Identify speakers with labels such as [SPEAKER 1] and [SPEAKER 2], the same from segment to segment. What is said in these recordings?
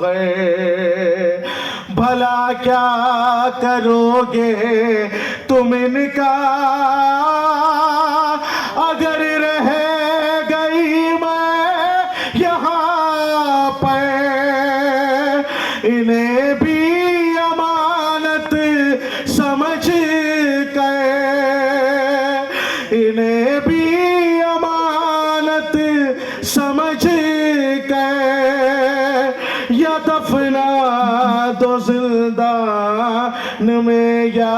[SPEAKER 1] گئے بھلا کیا کرو گے تم ان کا اگر رہ گئی میں یہاں پہ انہیں بھی امانت سمجھ گئے انہیں بھی امانت سمجھ گئے یا دفنا دو زندان میں یا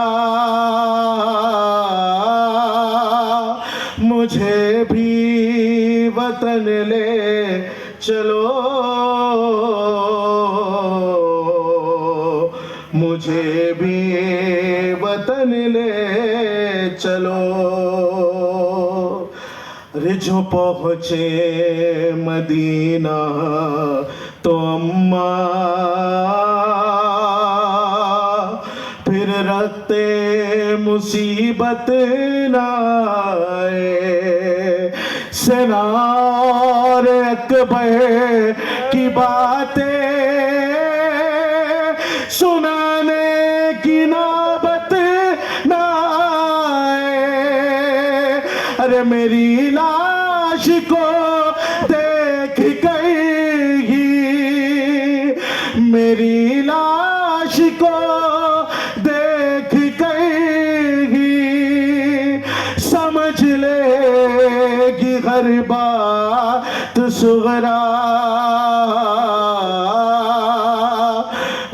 [SPEAKER 1] مجھے بھی وطن لے چلو مجھے بھی وطن لے چلو جو پہنچے مدینہ تو اماں پھر رکھتے مصیبت نہ آئے سنا اور اکبر کی باتیں سنانے کی نوبت نہ آئے ارے میری لاش کو دیکھ گئی میری لاش کو دیکھ گئی سمجھ لے گی ہر بات صغرا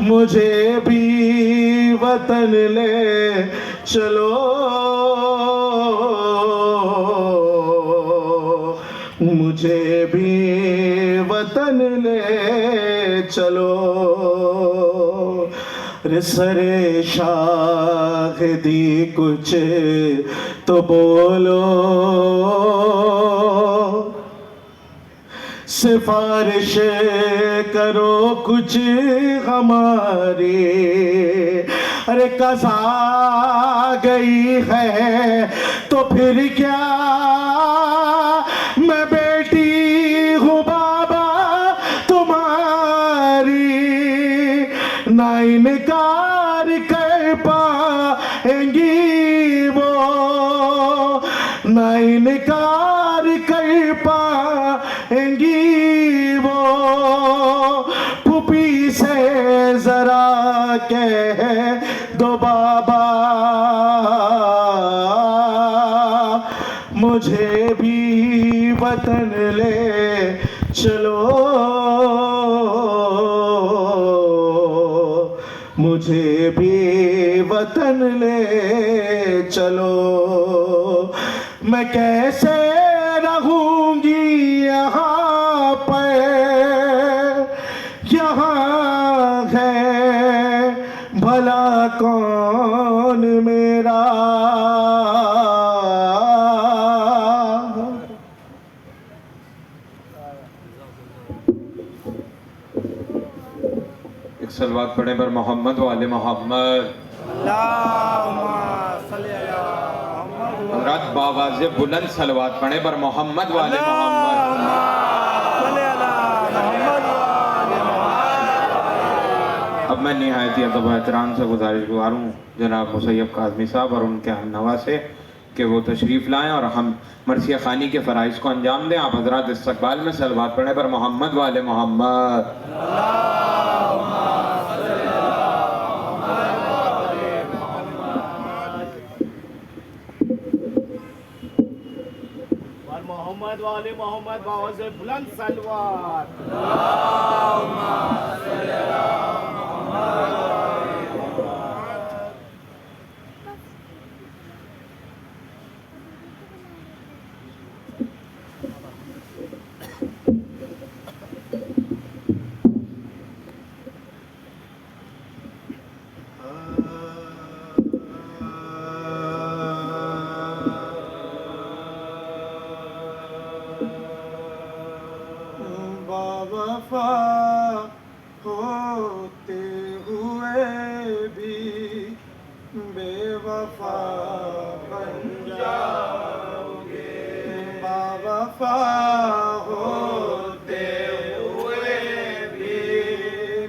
[SPEAKER 1] مجھے بھی وطن لے چلو مجھے بھی وطن لے چلو سر شاہدی کچھ تو بولو سفارش کرو کچھ ہماری ارے قضا گئی ہے تو پھر کیا میں بیٹی ہوں بابا تمہاری نہ انکار کر پائیں گی وہ نہ انکار کر پائیں گی وہ پھوپھی سے ذرا کہہ دو بابا مجھے بھی وطن لے چلو مجھے بھی وطن لے چلو میں کیسے رہوں گی یہاں پہ یہاں ہے بھلا کون میرا
[SPEAKER 2] ایک صلوات پڑھیں پر محمد و آل محمد حضرات باواز بلند صلوات پڑھیں پر محمد و آل محمد اب میں نہایت ادب و احترام سے گزارش گزار ہوں جناب مسیب کاظمی صاحب اور ان کے ہم نوا سے کہ وہ تشریف لائیں اور ہم مرثیہ خوانی کے فرائض کو انجام دیں آپ حضرات استقبال میں صلوات پڑھیں پر محمد و آل محمد
[SPEAKER 1] محمد والے محمد باواز بلند صلوات وفا ہوتے ہوئے بھی بے وفا بن جاؤ گے با وفا ہوتے ہوئے بھی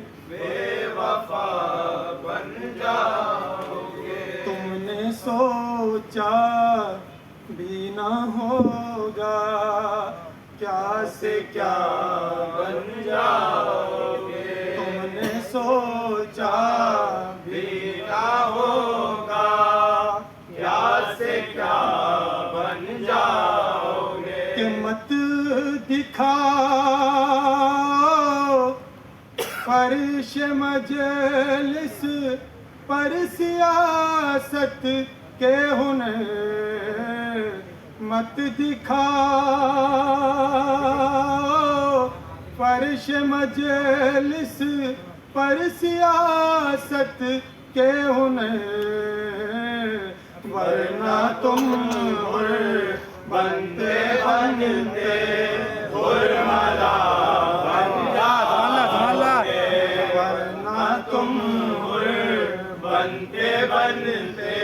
[SPEAKER 3] فرش مجلس پر سیاست کے ہنر مت دکھاؤ، فرش مجلس پر سیاست کے ہنر، ورنہ تم بنتے بنتے حرملا بن جاؤگے، ورنہ تم بنتے بنتے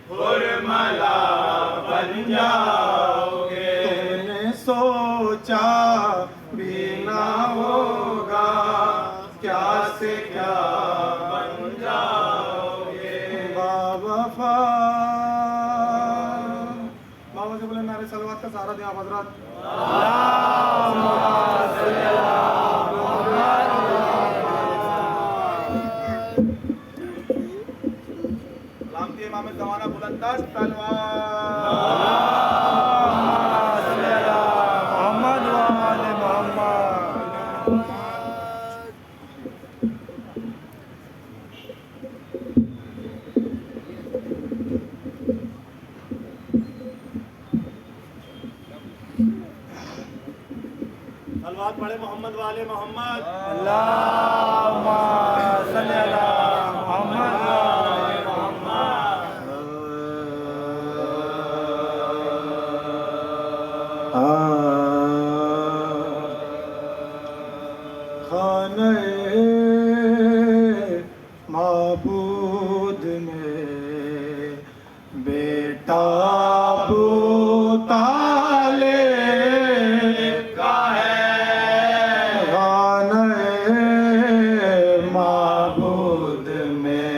[SPEAKER 3] حرملا بن جاؤگے، تم نے سوچا بھی نہ ہوگا کیا سے کیا بن جاؤگے، باوفا بابا سے بولے نعرے صلوات کا سہارا دیں آپ حضرات. علامتی امام زمانہ بلنداز محمد و آل محمد.
[SPEAKER 1] صلوات پڑھے محمد والے محمد.
[SPEAKER 3] اللہم صلی علی محمد و آل محمد. خانہ معبود میں بیٹا ابو طالب کا ہے، خانہ معبود میں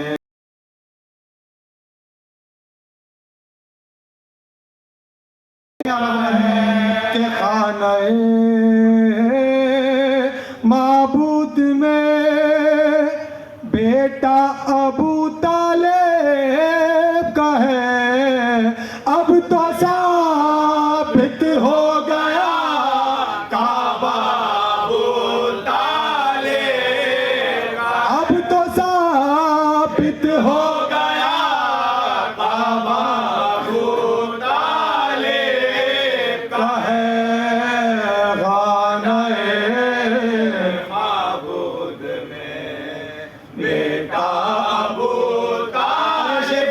[SPEAKER 3] کہ خانہ معبود میں بیٹا ابو طالب کا ہے، اب تو ثابت ہو گیا کعبہ ابو طالب کا، اب تو ثابت ہو گیا کعبہ ابو طالب کا ہے، خانہ معبود میں بیٹا ابو طالب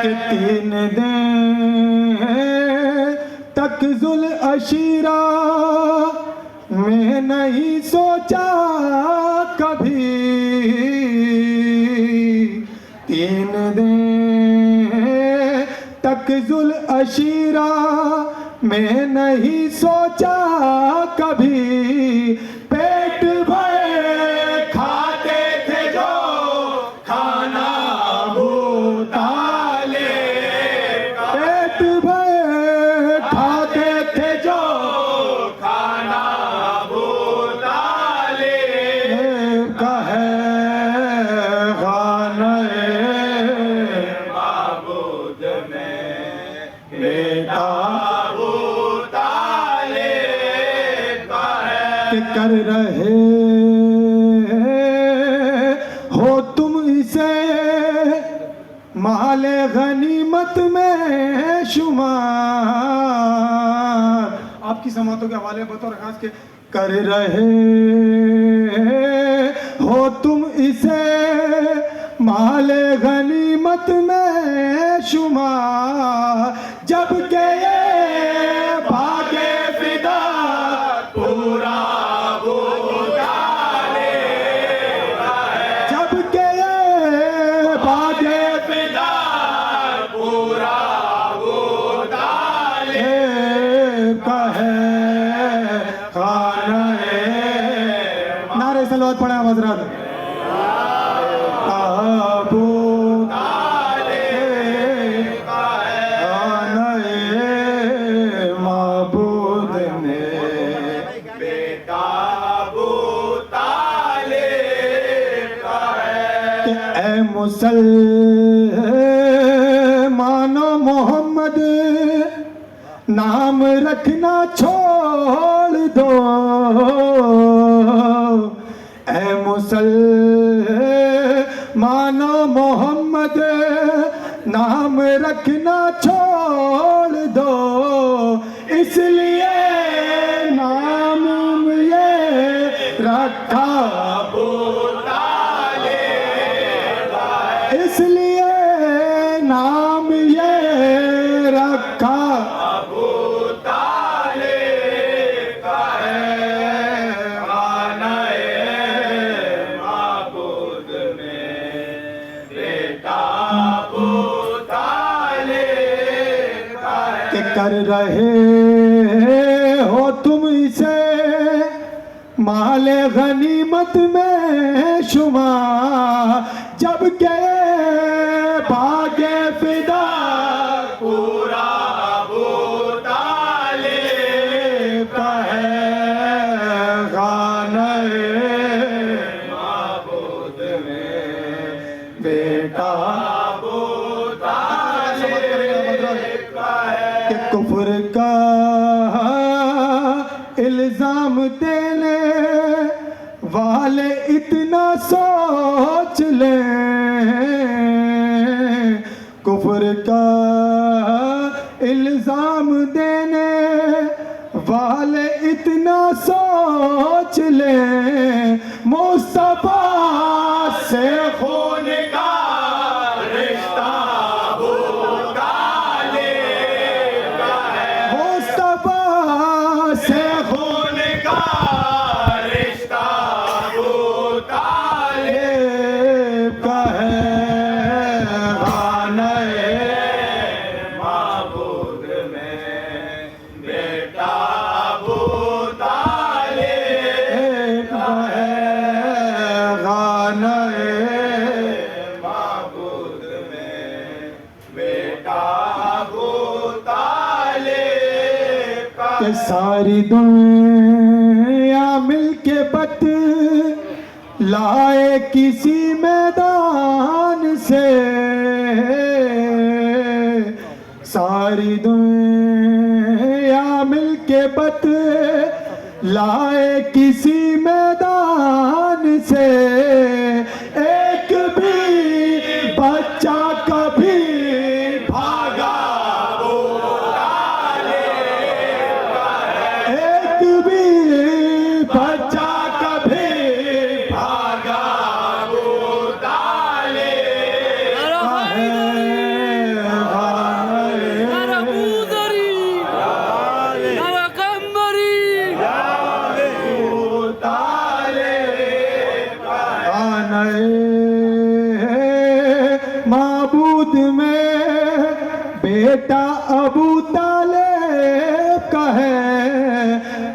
[SPEAKER 3] کہ 3 دن تک ذوالعشیرہ میں نہیں سوچا کبھی، 3 دن تک ذوالعشیرہ میں نہیں سوچا کبھی، پیٹ بھر کھاتے تھے جو کھانا ابو طالب کا، پیٹ بھر کھاتے تھے جو کھانا ابو طالب کا ہے، خانہ معبود میں بیٹا ابو طالب کا ہے، کہ کر رہے ہو تم اسے مال غنیمت میں شمار، آپ کی سماعتوں کے حوالے بطور خاص کے کر رہے ہو تم اسے مال غنیمت میں شمار، جب کہ یہ بھاگے فدا پورا ابو طالب کا ہے، جب کہ یہ بھاگے فدا پورا ابو طالب کا ہے، خانہ نعرے صلوات پڑھیں آپ حضرات. ابو طالب کا ہے، خانہ معبود میں بیٹا ابو طالب کا ہے، کہ اے مسلمانوں محمد نام رکھنا چھوڑ دو، مسلمانوں محمد نام رکھنا چھوڑ دو، اس لیے نام یہ رکھا ابو طالب، اس لیے نام یہ رکھا ابو طالب کا ہے، خانہ معبود میں بیٹا ابو طالب کا ہے، کہ کر رہے ہو تم اسے مال غنیمت میں شمار، جب کہ باغ فدا پورا ابو طالب کا ہے، خانہ معبود میں بیٹا ابو طالب کا ہے، کہ کفر کا الزام دینے والے اتنا سوچ لیں، کفر کا الزام دینے والے اتنا سوچ لیں، مصطفیٰ سے خون کا رشتہ ابو طالب کا ہے، مصطفیٰ سے خون کا رشتہ ابو طالب کا ہے، خانہ معبود میں بیٹا ابو طالب کا ہے، خانہ معبود میں بیٹا ابو طالب کا، کہ ساری دنیا مل کے بت لائے کسی میدان سے، ساری دنیا مل کے بت لائے کسی میدان سے، ایک بھی بچہ کبھی بھاگا ابو طالب کا ہے، ایک بھی بچہ کبھی بھاگا ابو طالب کا ہے، معبود میں بیٹا ابو طالب کا ہے،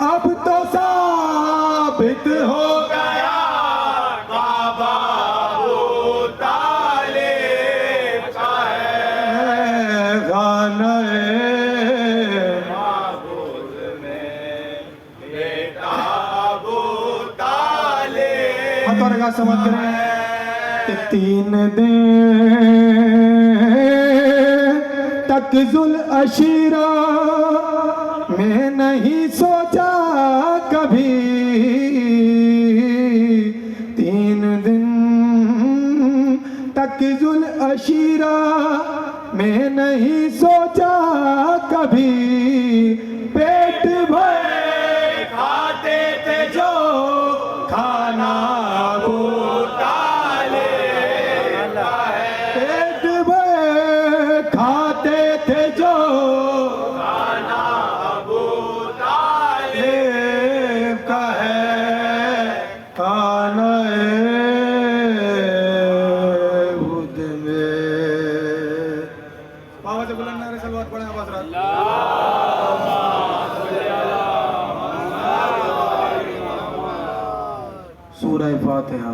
[SPEAKER 3] اب تو ثابت ہو گیا کعبہ ابو طالب کا ہے، خانہ معبود میں بیٹا ابو طالب، بطور کا سمجھ کریں کہ 3 دن تک ذوالعشیرہ میں نہیں سوچا کبھی، 3 دن تک ذوالعشیرہ میں نہیں سوچا کبھی، پیٹ بھر کھاتے تھے جو کھانا ابو طالب کا ہے، پیٹ بھر کھاتے تھے جو کھانا ابو طالب کا ہے، کھانا خود میں، بابا سے بلند نعرے صلوات پڑھیں آواز رات، سورہ فاتحہ۔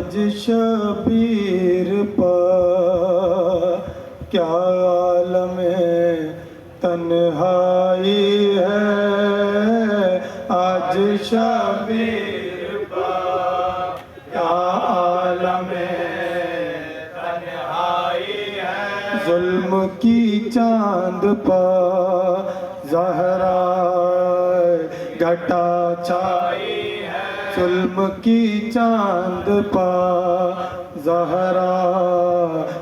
[SPEAKER 3] آج شبیر پا کیا عالم تنہائی ہے، آج شبیر پا کیا عالم تنہائی ہے، ظلم کی چاند پا زہرا گھٹا چھائی ہے، ظلم کی چاند پا زہرا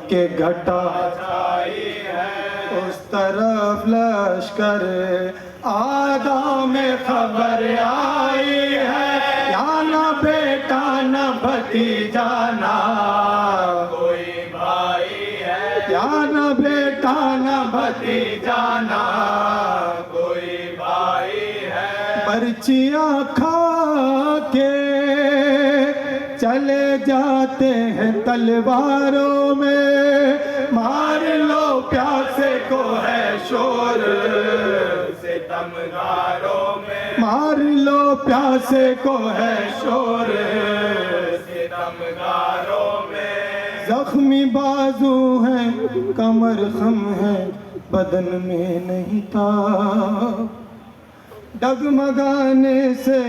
[SPEAKER 3] کے گھٹا چھائی ہے، اس طرف لشکر آدم میں خبر آئی ہے، یا نہ بیٹا نہ بھتیجا نہ کوئی بھائی ہے، یا نہ بیٹا نہ بھتیجا نہ کوئی بھائی ہے، پرچیاں کھا کے چلے جاتے ہیں تلواروں میں، مار لو پیاسے کو ہے شور ستمگاروں میں، مار لو پیاسے کو ہے شور ستمگاروں میں، زخمی بازو ہیں کمر خم ہے بدن میں نہیں تھا، ڈگمگانے سے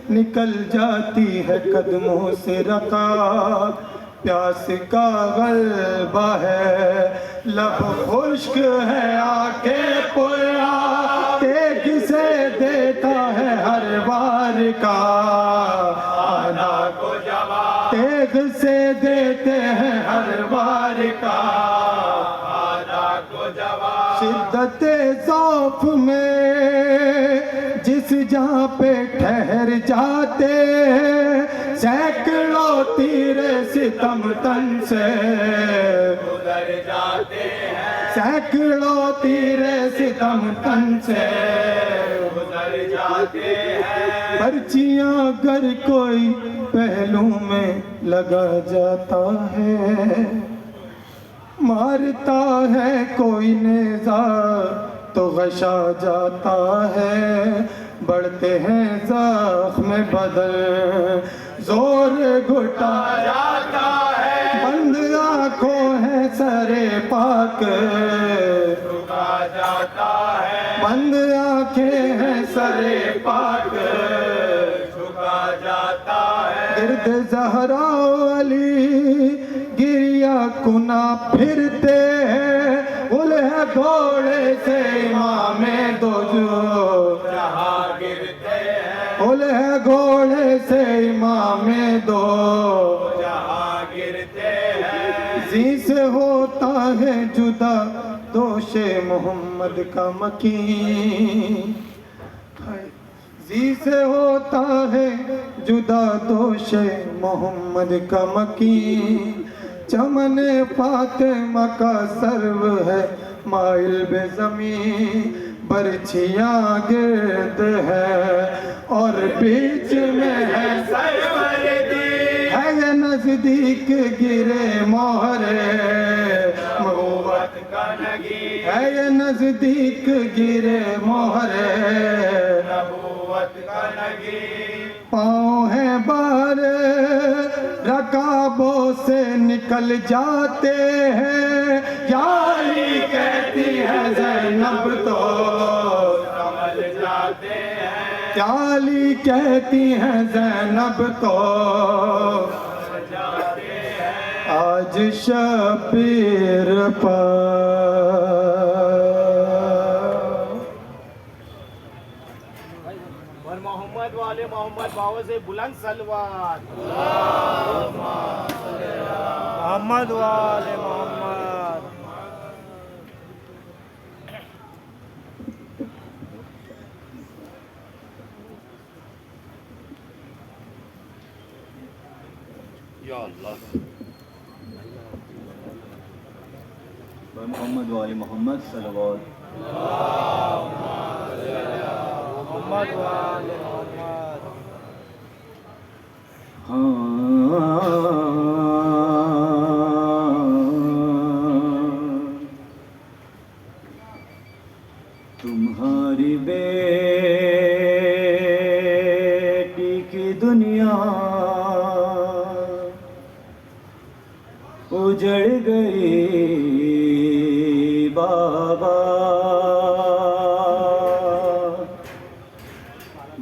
[SPEAKER 3] نکل جاتی ہے قدموں سے رکاب، پیاس کا غلبہ ہے لب خشک ہے آنکھیں پرا، دیکھ سے دیتا ہے ہر بار کا آنا کو جواب، دیکھ سے دیتے ہیں ہر بار کا آنا کو جواب، شدت ضعف میں جس جہاں پہ ٹھہر جاتے ہیں، سینکڑوں تیر ستم تن سے گزر جاتے ہیں، سینکڑوں تیر ستم تن سے گزر جاتے ہیں، پرچیاں اگر کوئی پہلو میں لگا جاتا ہے، مارتا ہے کوئی نیزہ تو غشا جاتا ہے، بڑھتے ہیں زخم بدن زور گھٹا جاتا ہے، بند آنکھوں ہے سر پاک جھکا جاتا ہے، بند آنکھیں ہیں سر پاک جھکا جاتا ہے، گرد زہرا علی گریا کنا پھرتے ہیں، غل ہے گھوڑے سے امام دو جو جہاں گرتے ہیں، غل ہے گھوڑے سے امام دو جہاں گرتے ہیں، زی سے ہوتا ہے جدا دوش محمد کا مکین، زی سے ہوتا ہے جدا دوش محمد کا مکین، چمن فاطمہ کا سرو ہے مائل بے زمین، برچھیاں گرد ہے اور بیچ میں ہے سروردی، ہے یہ نزدیک گرے مہر نبوت کا نگین، ہے یہ نزدیک گرے مہر نبوت کا نگین، پاؤں ہیں بار رکابوں سے نکل جاتے ہیں، یا علی کہتی ہے زینب تو سمجھ جاتے ہیں، یا علی کہتی ہے زینب تو سمجھ جاتے ہیں، آج شبیر
[SPEAKER 1] محمد والے محمد باوا سے بلند صلوات،
[SPEAKER 4] محمد والے محمد،
[SPEAKER 1] یا اللہ،
[SPEAKER 5] محمد والے محمد صلوات،
[SPEAKER 4] محمد والے محمد،
[SPEAKER 5] تمہاری بیٹی کی دنیا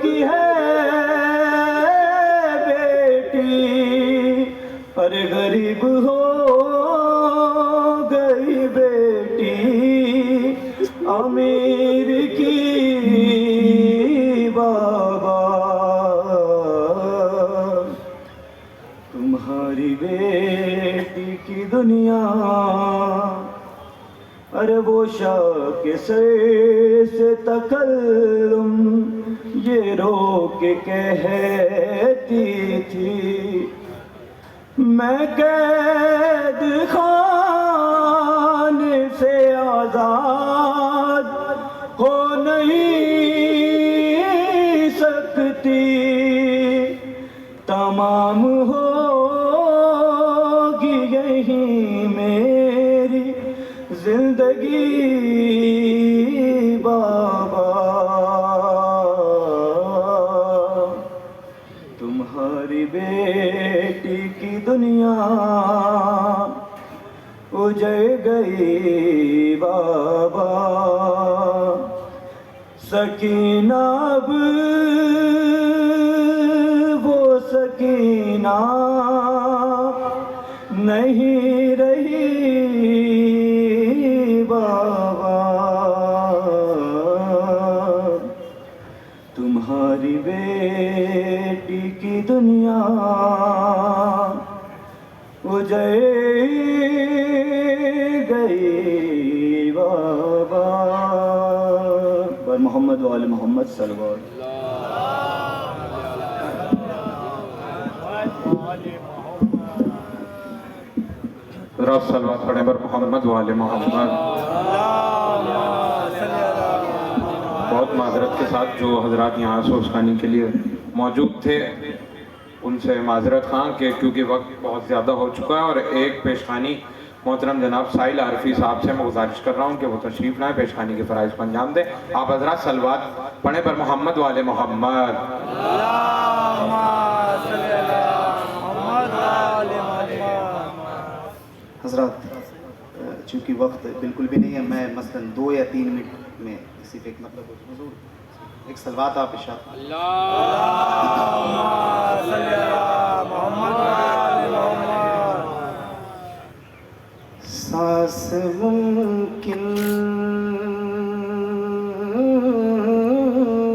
[SPEAKER 5] کی ہے بیٹی، ارے غریب ہو گئی بیٹی امیر کی بابا، تمہاری بیٹی کی دنیا، ارے وہ شاہ کے سر سے تکلم یہ رو کے کہتی تھی، میں قید خانے سے آزاد ہو نہیں سکتی، تمام ہوگی یہیں میری زندگی بابا، تمہاری بیٹی کی دنیا اجڑ گئی بابا، سکینہ اب وہ سکینہ نہیں رہی بابا، تمہاری بیٹی کی دنیا اجڑ گئی بابا، پر محمد و آل محمد صلی اللہ علیہ وسلم۔
[SPEAKER 2] ذرا صلوات پڑھیں بر محمد و آل محمد۔ بہت معذرت کے ساتھ جو حضرات یہاں سوزخانی کے لیے موجود تھے ان سے معذرت خواہ کہ کیونکہ وقت بہت زیادہ ہو چکا ہے، اور ایک پیشخانی محترم جناب سائل عارفی صاحب سے میں گزارش کر رہا ہوں کہ وہ تشریف لائیں، پیشخانی کے فرائض کو انجام دیں۔ آپ حضرات صلوات پڑھیں بر محمد و آل محمد۔
[SPEAKER 6] حضرات چونکہ وقت بالکل بھی نہیں ہے، میں مثلاً 2 یا 3 منٹ میں صرف ایک مطلب حضور ایک صلوات آپ ارشاد سانس ممکن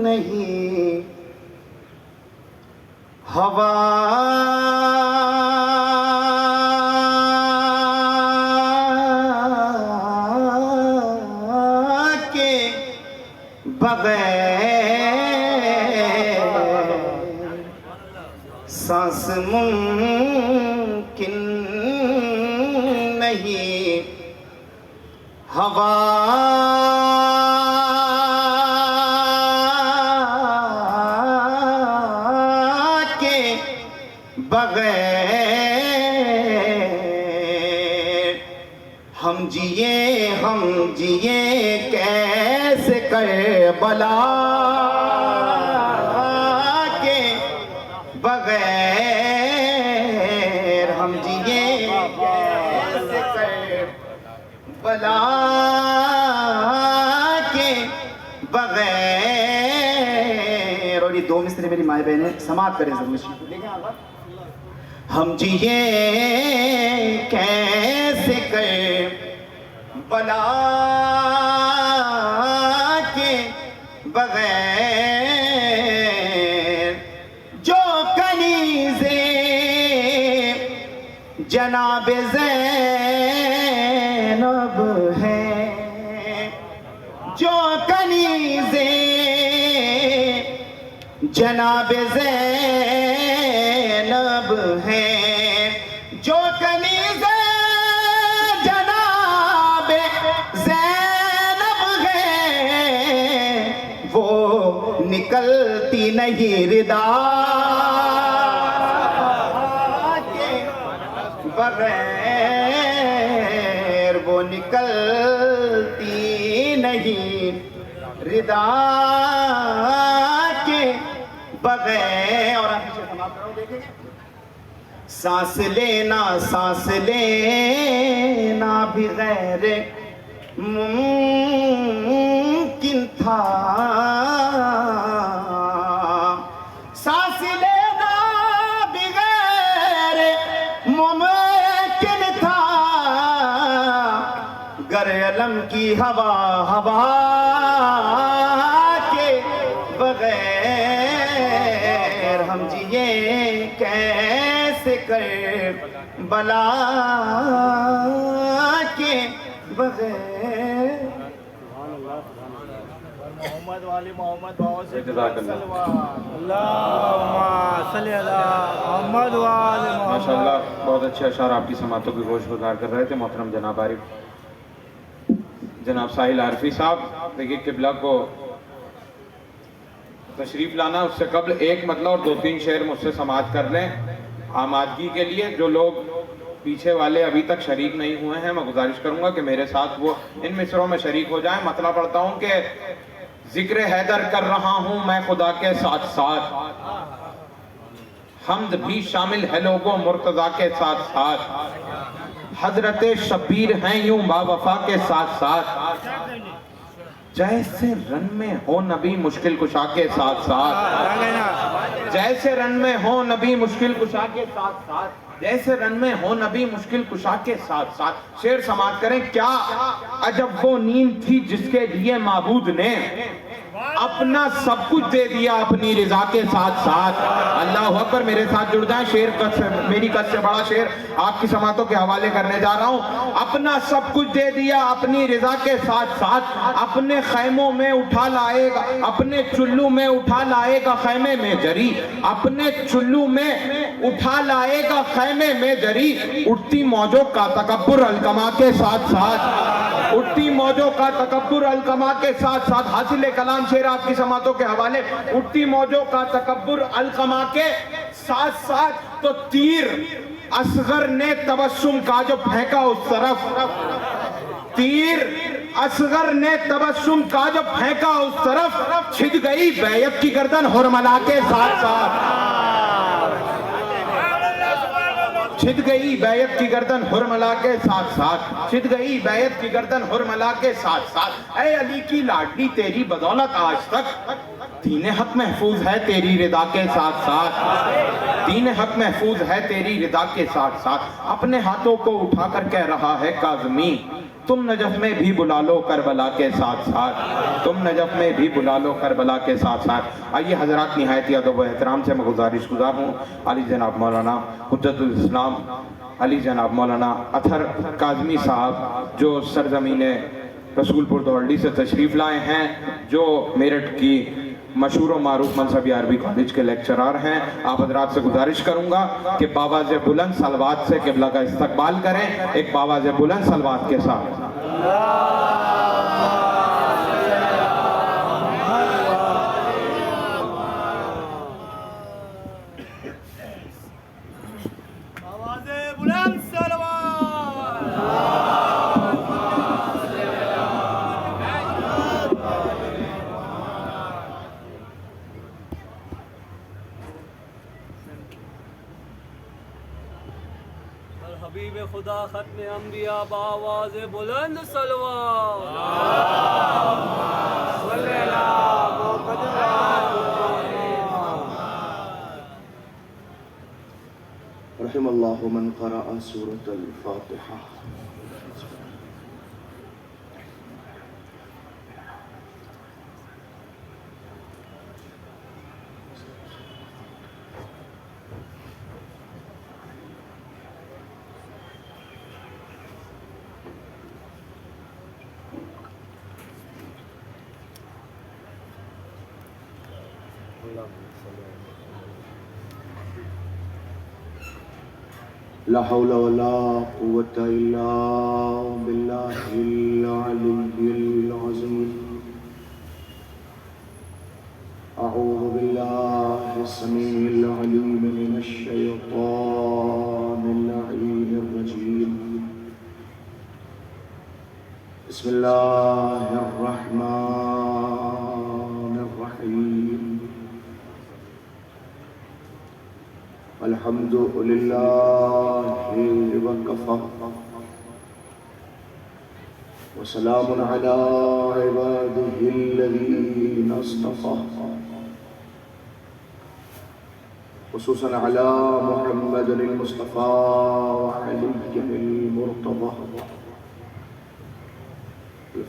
[SPEAKER 6] نہیں ہوا کے بغیر، سانس ممکن نہیں ہوا کے بغیر، ہم جیے کیسے کربلا کے بغیر، ہم جیے کیسے کربلا کے بغیر، اور یہ 2 مصرے میری مائیں بہنیں سماعت کریں ضرور۔ ہم جیے کیسے کربلا کے بغیر، جو کنیزیں جناب زینب ہیں، جو کنیزیں جناب زینب ہیں، جو کنیزیں جناب زینب ہیں، وہ نکلتی نہیں ردا کے بغیر، وہ نکلتی نہیں ردا کے بغیر، اور آپ پیچھے سماعت کرو دیکھیں، سانس لینا بھی غیر ممکن تھا،
[SPEAKER 1] کی ہوا ہوا کے بغیر ہم جیے کیسے کر بلا کے بغیر محمد والی محمد بابا سے
[SPEAKER 2] جزاک اللہ
[SPEAKER 4] اللہم صلی علی محمد وآل محمد.
[SPEAKER 2] ماشاء اللہ بہت اچھے اشعار آپ کی سماعتوں کی گوش گزار کر رہے تھے محترم جناب عارف جناب ساحل عارفی صاحب. دیکھیے قبلہ کو تشریف لانا اس سے قبل ایک مطلب اور 2-3 شعر مجھ سے سماعت کر لیں آمادگی کے لیے. جو لوگ پیچھے والے ابھی تک شریک نہیں ہوئے ہیں میں گزارش کروں گا کہ میرے ساتھ وہ ان مصروں میں شریک ہو جائیں. مطلب پڑھتا ہوں کہ ذکر حیدر کر رہا ہوں میں خدا کے ساتھ ساتھ, حمد بھی شامل ہے لوگوں مرتضیٰ کے ساتھ ساتھ, حضرت شبیر ہیں یوں با وفا کے ساتھ ساتھ, جیسے رن میں ہو نبی مشکل کشا کے ساتھ ساتھ, جیسے رن میں ہو نبی مشکل کشا کے ساتھ ساتھ, جیسے رن میں ہو نبی مشکل کشا کے ساتھ ساتھ. شعر سماعت کریں. کیا عجب وہ نیند تھی جس کے لیے معبود نے اپنا سب کچھ دے دیا اپنی رضا کے ساتھ ساتھ. اللہ اکبر, میرے ساتھ جڑ جائیں. شعر میری قد سے بڑا شعر آپ کی سماعتوں کے حوالے کرنے جا رہا ہوں. اپنا سب کچھ دے دیا اپنی رضا کے ساتھ ساتھ, اپنے خیموں میں اٹھا لائے گا اپنے چلو میں اٹھا لائے گا خیمے میں جری, اپنے چلو میں اٹھا لائے گا خیمے میں جری, اٹھتی موجوں کا تکبر الکما کے ساتھ ساتھ, اٹھتی موجوں کا تکبر الکما کے ساتھ ساتھ. حاصل کلام شعر آپ کی سماعتوں کے حوالے. اٹھتی موجوں کا تکبر الکما کے ساتھ ساتھ تو تیر اصغر نے تبسم کا جو پھینکا اس طرف, تیر اصغر نے تبسم کا جو پھینکا اس طرف, چھد گئی بیعت کی گردن حرملا کے ساتھ ساتھ, چھد گئی بیعت کی گردن حرملا کے ساتھ ساتھ, چھد گئی بیعت کی گردن حرملا کے ساتھ ساتھ. اے علی کی لاڈلی تیری بدولت آج تک دین حق محفوظ ہے تیری رضا کے ساتھ ساتھ, دین حق محفوظ ہے تیری رضا کے ساتھ ساتھ. اپنے ہاتھوں کو اٹھا کر کہہ رہا ہے کاظمی تم نجف میں بھی بلا لو کربلا کے ساتھ ساتھ, تم نجف میں بھی بلا لو کربلا کے ساتھ ساتھ. آئیے حضرات نہایت ادب و احترام سے میں گزارش گزار ہوں علی جناب مولانا حجت الاسلام علی جناب مولانا اطہر کاظمی صاحب جو سرزمین رسول پور دوڑلی سے تشریف لائے ہیں, جو میرٹھ کی مشہور و معروف منصبی عربی کالج کے لیکچرار ہیں. آپ حضرات سے گزارش کروں گا کہ باواز بلند صلوات سے قبلہ کا استقبال کریں, ایک باواز بلند صلوات کے ساتھ.
[SPEAKER 4] آواز بلند حبیب خدا ختم انبیاء بآواز بلند صلوات. صلی اللہ محمد
[SPEAKER 7] رحم اللہ من قرأ سورة الفاتحة. لا حول ولا قوة إلا بالله العلي العظيم. أعوذ بالله السميع العليم من الشيطان اللعين الرجيم. بسم الله الرحمن الرحيم. الحمد لله وكفى وسلام على عباده الذين اصطفى, خصوصا على محمد المصطفى وعلي المرتضى.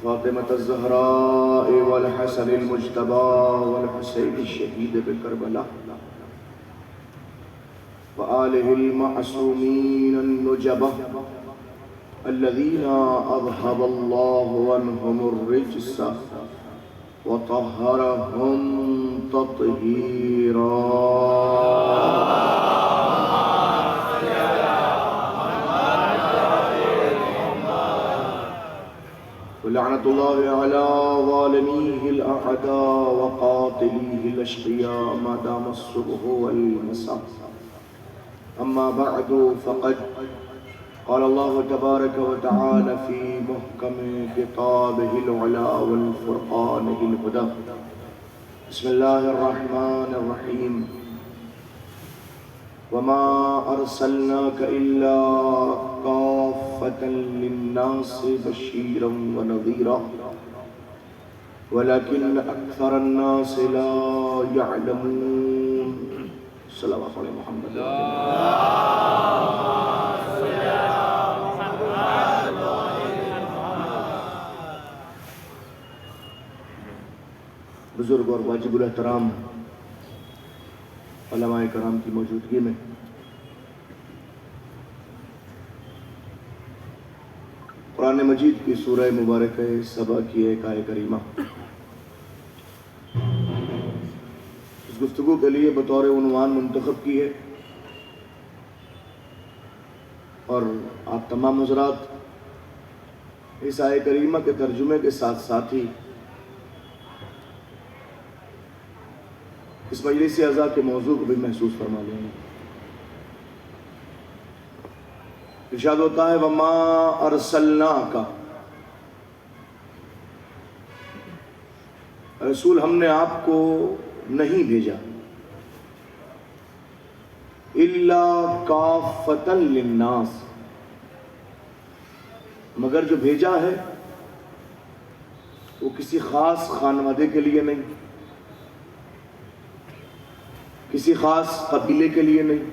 [SPEAKER 7] فاطمة الزهراء والحسن المجتبى والحسين الشهيد بكربلاء وآله المعصومين النجبة الذين أذهب الله عنهم الرجس وطهرهم تطهيرا. ولعنة الله على ظالميه الأعداء وقاتليه الأشقياء ما دام الصبح والمساء. أما بعد فقد قال الله تبارك وتعالى في محكم كتابه العلا والفرقانه الهدى. بسم الله الرحمن الرحيم. وما أرسلناك إلا كافة للناس بشيرا ونذيرا ولكن أكثر الناس لا يعلمون. صلوات على محمد. بزرگ اور واجب الاحترام علماء کرام کی موجودگی میں قرآن مجید کی سورہ مبارکہ سبا کی ایک آیت کریمہ اس گفتگو کے لیے بطور عنوان منتخب کی ہے، اور آپ تمام حضرات اس آیت کریمہ کے ترجمے کے ساتھ ساتھ ہی اس مجلس اعزاز کے موضوع کو بھی محسوس فرما لیں گے۔ ارشاد ہوتا ہے وما ارسلناک، رسول ہم نے آپ کو نہیں بھیجا، الا کافۃ للناس، مگر جو بھیجا ہے وہ کسی خاص خانوادے کے لیے نہیں، کسی خاص قبیلے کے لیے نہیں،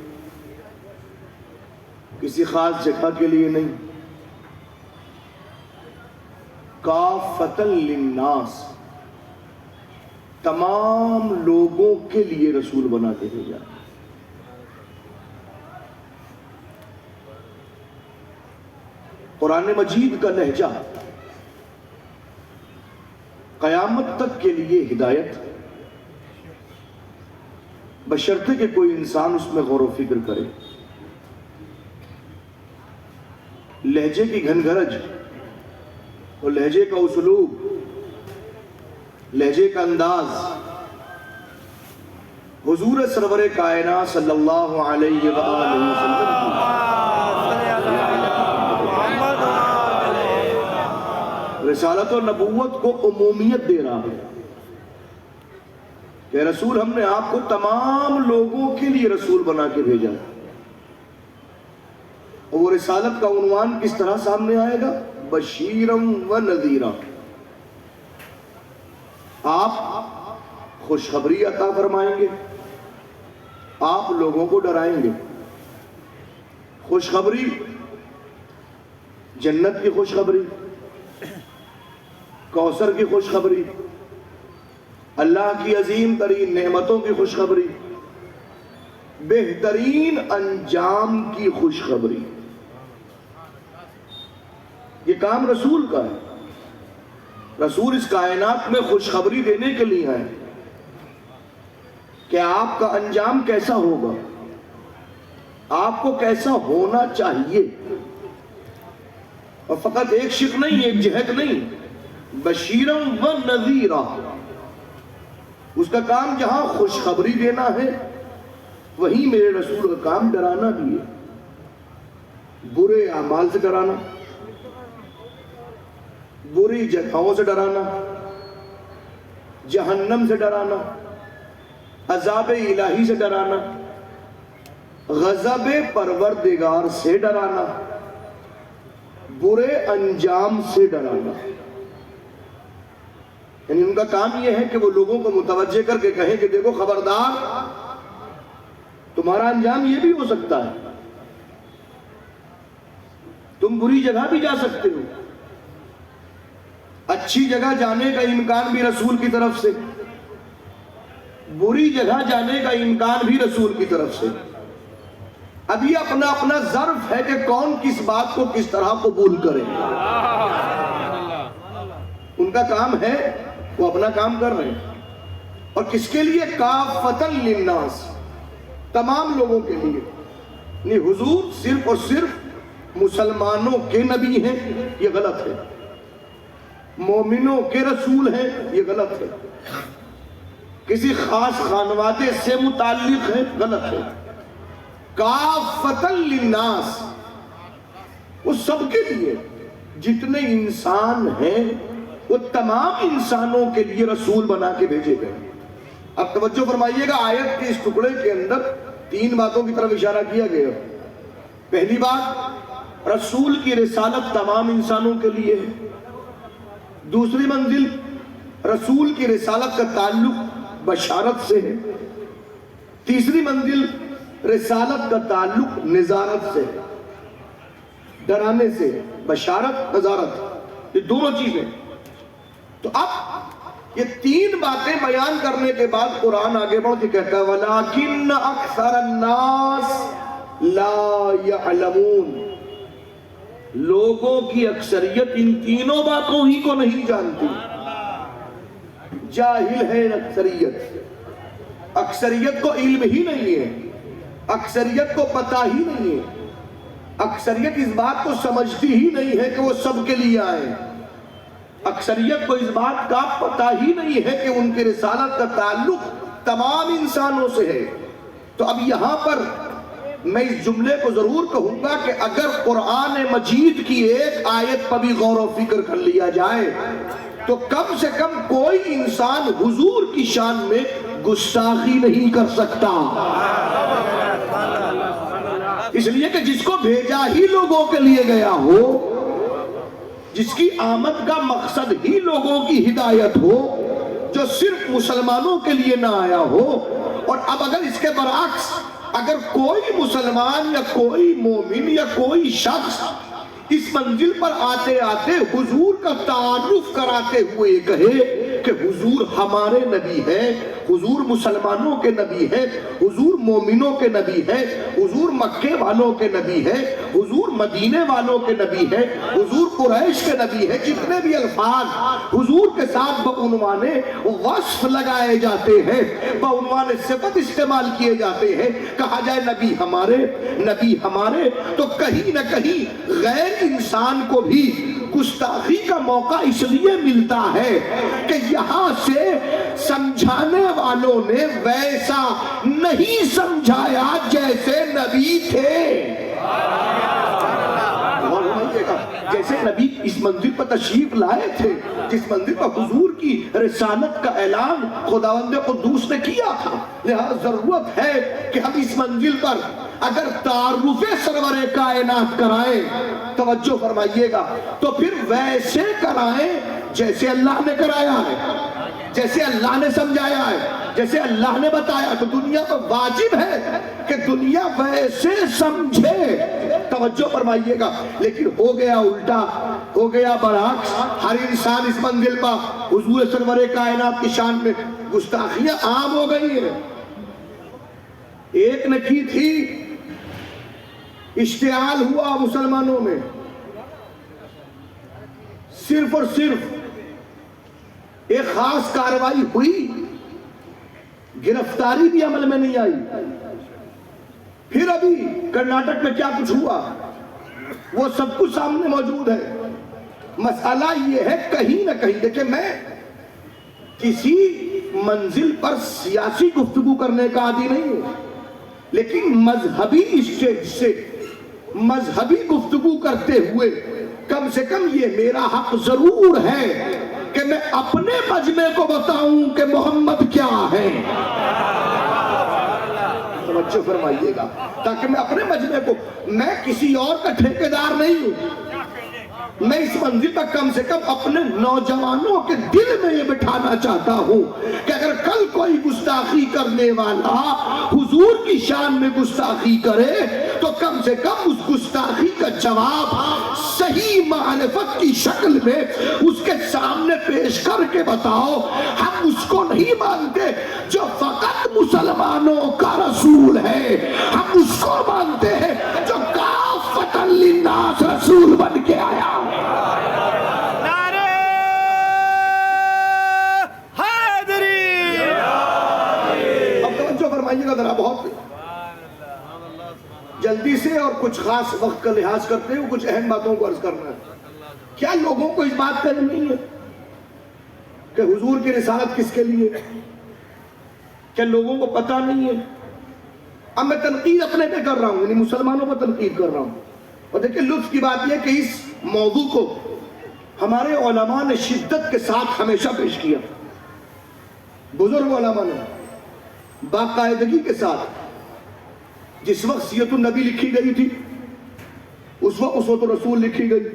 [SPEAKER 7] کسی خاص جگہ کے لیے نہیں، کافۃ للناس، تمام لوگوں کے لیے رسول بنا کے بھیجا۔ قرآن مجید کا لہجہ قیامت تک کے لیے ہدایت، بشرطے کہ کوئی انسان اس میں غور و فکر کرے۔ لہجے کی گھنگرج اور لہجے کا اسلوب، لہجے کا انداز حضور سرور کائنات صلی اللہ علیہ وآلہ وسلم کی رسالت و نبوت کو عمومیت دے رہا ہے کہ رسول ہم نے آپ کو تمام لوگوں کے لیے رسول بنا کے بھیجا ہے۔ اور وہ رسالت کا عنوان کس طرح سامنے آئے گا؟ بشیرم و نذیرا، آپ خوشخبری عطا فرمائیں گے، آپ لوگوں کو ڈرائیں گے۔ خوشخبری جنت کی خوشخبری، کوثر کی خوشخبری، اللہ کی عظیم ترین نعمتوں کی خوشخبری، بہترین انجام کی خوشخبری۔ یہ کام رسول کا ہے۔ رسول اس کائنات میں خوشخبری دینے کے لیے ہے کہ آپ کا انجام کیسا ہوگا، آپ کو کیسا ہونا چاہیے۔ اور فقط ایک شق نہیں، ایک جہت نہیں، بشیرم و نذیرا، اس کا کام جہاں خوشخبری دینا ہے وہیں میرے رسول کا کام ڈرانا بھی ہے۔ برے اعمال سے ڈرانا، بری جگہوں سے ڈرانا، جہنم سے ڈرانا، عذاب الہی سے ڈرانا، غضب پروردگار سے ڈرانا، برے انجام سے ڈرانا۔ یعنی ان کا کام یہ ہے کہ وہ لوگوں کو متوجہ کر کے کہیں کہ دیکھو خبردار، تمہارا انجام یہ بھی ہو سکتا ہے، تم بری جگہ بھی جا سکتے ہو، اچھی جگہ جانے کا امکان بھی رسول کی طرف سے، بری جگہ جانے کا امکان بھی رسول کی طرف سے۔ اب یہ اپنا اپنا ظرف ہے کہ کون کس بات کو کس طرح قبول کرے۔ ان کا کام ہے، وہ اپنا کام کر رہے ہیں، اور کس کے لیے؟ کافۃ للناس، تمام لوگوں کے لیے۔ نہیں، حضور صرف اور صرف مسلمانوں کے نبی ہیں، یہ غلط ہے۔ مومنوں کے رسول ہیں، یہ غلط ہے۔ کسی خاص خانوادے سے متعلق ہے، غلط ہے۔ کافۃ للناس، وہ سب کے لیے، جتنے انسان ہیں وہ تمام انسانوں کے لیے رسول بنا کے بھیجے گئے۔ اب توجہ فرمائیے گا، آیت کے اس ٹکڑے کے اندر 3 باتوں کی طرف اشارہ کیا گیا۔ پہلی بات، رسول کی رسالت تمام انسانوں کے لیے ہے۔ دوسری منزل، رسول کی رسالت کا تعلق بشارت سے ہے۔ تیسری منزل، رسالت کا تعلق نذارت سے ہے، ڈرانے سے، بشارت، نذارت، یہ دونوں چیزیں۔ تو اب یہ 3 باتیں بیان کرنے کے بعد قرآن آگے بڑھ کے کہتا ہے وَلَٰكِنَّ أَكْثَرَ النَّاسِ لَا يَعْلَمُونَ، لوگوں کی اکثریت ان تینوں باتوں ہی کو نہیں جانتی۔ جاہل ہے اکثریت، اکثریت کو علم ہی نہیں ہے، اکثریت کو پتہ ہی نہیں ہے، اکثریت اس بات کو سمجھتی ہی نہیں ہے کہ وہ سب کے لیے آئے، اکثریت کو اس بات کا پتہ ہی نہیں ہے کہ ان کی رسالت کا تعلق تمام انسانوں سے ہے۔ تو اب یہاں پر میں اس جملے کو ضرور کہوں گا کہ اگر قرآن مجید کی ایک آیت پر بھی غور و فکر کر لیا جائے تو کم سے کم کوئی انسان حضور کی شان میں گستاخی نہیں کر سکتا، اس لیے کہ جس کو بھیجا ہی لوگوں کے لیے گیا ہو، جس کی آمد کا مقصد ہی لوگوں کی ہدایت ہو، جو صرف مسلمانوں کے لیے نہ آیا ہو، اور اب اگر اس کے برعکس اگر کوئی مسلمان یا کوئی مومن یا کوئی شخص اس منزل پر آتے آتے حضور کا تعارف کراتے ہوئے کہے کہ حضور ہمارے نبی ہیں، حضور مسلمانوں کے نبی ہیں، حضور مومنوں کے نبی ہیں، حضور مکے والوں کے نبی ہیں، حضور مدینے والوں کے نبی ہیں، حضور قریش کے نبی ہیں، جتنے بھی الفاظ حضور کے ساتھ بعنوان وصف لگائے جاتے ہیں، بعنوان صفت استعمال کیے جاتے ہیں، کہا جائے نبی ہمارے، تو کہیں نہ کہیں غیر انسان کو بھی گستاخی کا موقع اس لیے ملتا ہے کہ یہاں سے سمجھانے والوں نے ویسا نہیں سمجھایا جیسے نبی تھے۔ جیسے نبی اس منزل پر تشریف لائے تھے، جس منزل پر حضور کی رسالت کا اعلان خداوند قدوس نے کیا تھا، لہذا ضرورت ہے کہ ہم اس منزل پر اگر تعارف سرور کائنات کرائیں، توجہ فرمائیے گا، تو پھر ویسے کرائیں جیسے اللہ نے کرایا ہے، جیسے اللہ نے سمجھایا ہے، جیسے اللہ نے بتایا۔ تو دنیا پر واجب ہے کہ دنیا ویسے سمجھے، توجہ فرمائیے گا۔ لیکن ہو گیا الٹا، ہو گیا برعکس، ہر انسان اس منزل پر حضور سرور کائنات کی شان میں گستاخیاں عام ہو گئی ہیں۔ ایک نے کی تھی، اشتعال ہوا مسلمانوں میں، صرف اور صرف ایک خاص کارروائی ہوئی، گرفتاری بھی عمل میں نہیں آئی۔ پھر ابھی کرناٹک میں کیا کچھ ہوا وہ سب کچھ سامنے موجود ہے۔ مسئلہ یہ ہے کہیں نہ کہیں، دیکھیں میں کسی منزل پر سیاسی گفتگو کرنے کا عادی نہیں ہوں، لیکن مذہبی اسٹیج سے مذہبی گفتگو کرتے ہوئے کم سے کم یہ میرا حق ضرور ہے کہ میں اپنے مجمع کو بتاؤں کہ محمد کیا ہے۔ توجہ فرمائیے گا، تاکہ میں اپنے مجمع کو، میں کسی اور کا ٹھیکیدار نہیں ہوں، میں اس منزل پر کم سے کم اپنے نوجوانوں کے دل میں یہ بٹھانا چاہتا ہوں کہ اگر کل کوئی گستاخی کرنے والا حضور کی شان میں گستاخی کرے تو کم سے کم اس گستاخی کا جواب صحیح صحیح معرفت کی شکل میں اس کے سامنے پیش کر کے بتاؤ. ہم اس کو نہیں مانتے جو فقط مسلمانوں کا رسول ہے, ہم اس کو مانتے ہیں جو کافۃ للناس رسول بن کے آیا. اب توجہ فرمائیے گا ذرا, بہت جلدی سے اور کچھ خاص وقت کا لحاظ کرتے ہیں, کچھ اہم باتوں کو عرض کرنا ہے. کیا لوگوں کو اس بات کا علم نہیں ہے کہ حضور کی رسالت کس کے لیے؟ کیا لوگوں کو پتہ نہیں ہے؟ اب میں تنقید اپنے پہ کر رہا ہوں, یعنی مسلمانوں پر تنقید کر رہا ہوں. اور دیکھیں لطف کی بات یہ کہ اس موضوع کو ہمارے علماء نے شدت کے ساتھ ہمیشہ پیش کیا. بزرگ علماء نے باقاعدگی کے ساتھ, جس وقت سیرت النبی لکھی گئی تھی اس وقت اسوۃ الرسول لکھی گئی,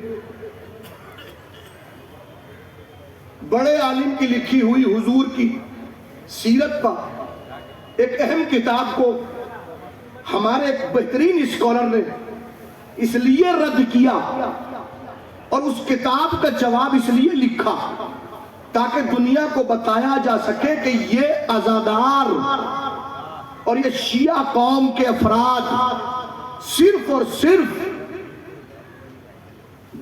[SPEAKER 7] بڑے عالم کی لکھی ہوئی حضور کی سیرت پر ایک اہم کتاب کو ہمارے ایک بہترین اسکالر نے اس لیے رد کیا اور اس کتاب کا جواب اس لیے لکھا تاکہ دنیا کو بتایا جا سکے کہ یہ عزادار اور یہ شیعہ قوم کے افراد صرف اور صرف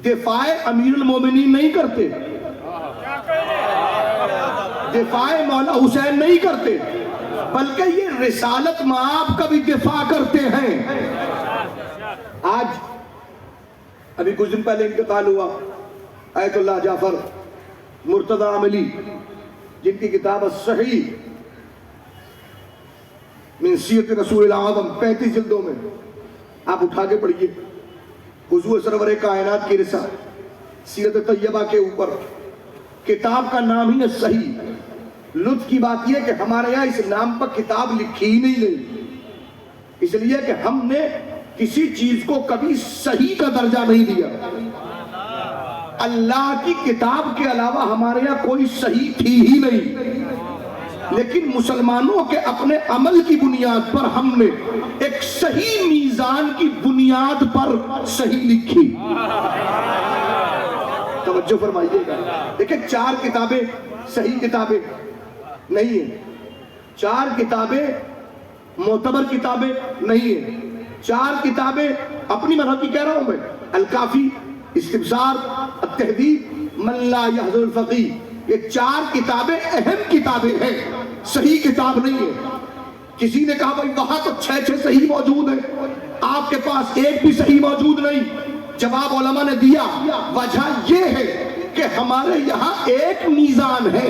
[SPEAKER 7] دفاع امیر المومنین نہیں کرتے, دفاع مولا حسین نہیں کرتے, بلکہ یہ رسالت مآب کا بھی دفاع کرتے ہیں. آج ابھی کچھ دن پہلے انتقال ہوا آیت اللہ جعفر مرتضی عملی, جن کی کتاب الصحیح من سیرت رسول الاعظم 35 جلدوں میں, آپ اٹھا کے پڑھیے. حضور سرور کائنات کی رسالت سیرت طیبہ کے اوپر کتاب کا نام ہی ہے صحیح. لطف کی بات یہ کہ ہمارے یہاں اس نام پر کتاب لکھی ہی نہیں گئی, اس لیے کہ ہم نے کسی چیز کو کبھی صحیح کا درجہ نہیں دیا. اللہ کی کتاب کے علاوہ ہمارے یہاں کوئی صحیح تھی ہی نہیں, لیکن مسلمانوں کے اپنے عمل کی بنیاد پر ہم نے ایک صحیح میزان کی بنیاد پر صحیح لکھی. توجہ فرمائیے گا. دیکھیں 4 کتابیں صحیح کتابیں نہیں ہیں, 4 کتابیں معتبر کتابیں نہیں ہیں, 4 کتابیں اپنی مرحلہ کی کہہ رہا ہوں میں, الکافی, استبصار, التہذیب, من لا یحضر الفقیہ, یہ 4 کتابیں اہم کتابیں ہیں, صحیح کتاب نہیں ہے. کسی نے کہا بھائی وہاں تو 6 صحیح موجود ہیں, آپ کے پاس ایک بھی صحیح موجود نہیں. جواب علماء نے دیا, وجہ یہ ہے کہ ہمارے یہاں ایک میزان ہے,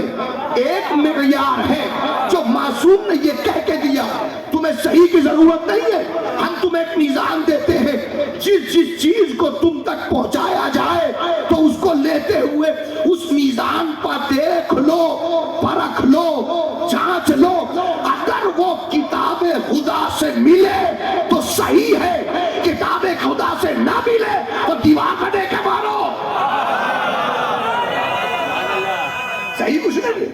[SPEAKER 7] ایک معیار ہے جو معصوم نے یہ کہہ کے دیا تمہیں صحیح کی ضرورت نہیں ہے, ہم تمہیں ایک میزان دیتے ہیں, جس چیز کو تم تک پہنچایا جائے تو اس کو لیتے ہوئے اس میزان پر دیکھ لو, پرکھ لو, جانچ لو. اگر وہ کتاب خدا سے ملے تو صحیح ہے, کتاب خدا سے نہ ملے تو دیوار دے کے مارو. صحیح کچھ نہیں.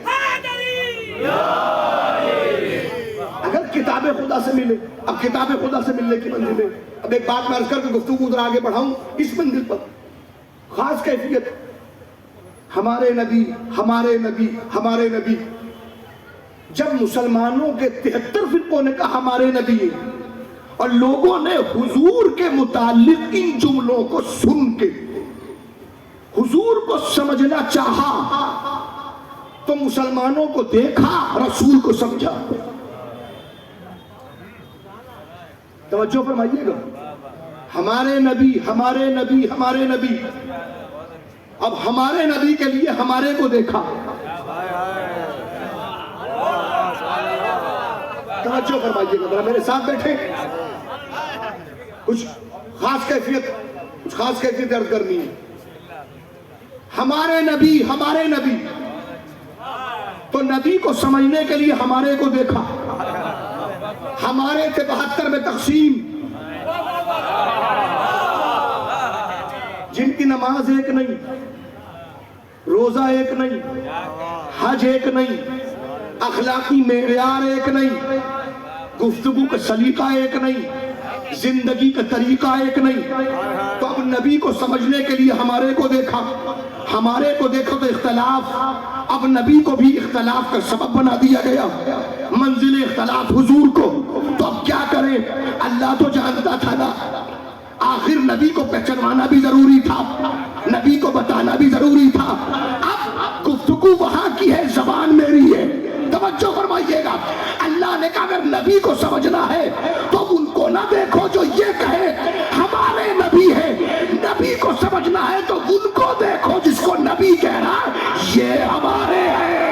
[SPEAKER 7] اگر کتاب خدا سے ملے, اب کتاب خدا سے ملنے کی منزل ہے. اب ایک بات میں عرض کر کے گفتگو ادھر آگے بڑھاؤں, اس منزل پر خاص کیفیت ہمارے نبی ہمارے نبی ہمارے نبی. جب مسلمانوں کے 73 فرقوں نے کہا ہمارے نبی اور لوگوں نے حضور کے متعلق ان جملوں کو سن کے حضور کو سمجھنا چاہا تو مسلمانوں کو دیکھا, رسول کو سمجھا. توجہ فرمائیے گا. ہمارے نبی ہمارے نبی ہمارے نبی, اب ہمارے نبی کے لیے ہمارے کو دیکھا. توجہ فرمائیے گا, میرے ساتھ بیٹھے. کچھ خاص کیفیت عرض کرنی ہے. ہمارے نبی تو نبی کو سمجھنے کے لیے ہمارے کو دیکھا. ہمارے تھے 72 میں تقسیم, جن کی نماز ایک نہیں, روزہ ایک نہیں, حج ایک نہیں, اخلاقی معیار ایک نہیں, گفتگو کا سلیقہ ایک نہیں, زندگی کا طریقہ ایک نہیں. تو اب نبی کو سمجھنے کے لیے ہمارے کو دیکھا تو اختلاف اب نبی کو بھی اختلاف کا سبب بنا دیا گیا, منزل اختلاف حضور کو. تو اب کیا کریں؟ اللہ تو جانتا تھا نا, آخر نبی کو پہچانوانا بھی ضروری تھا, نبی کو بتانا بھی ضروری تھا. اب گفتگو وہاں کی ہے, زبان میری ہے, توجہ فرمائیے گا. اللہ نے کہا اگر نبی کو سمجھنا ہے تو ان کو نہ دیکھو جو یہ کہے ہمارے نبی ہے, نبی کو سمجھنا ہے تو ان کو دیکھو جس کو نبی کہہ رہا یہ ہمارے ہیں.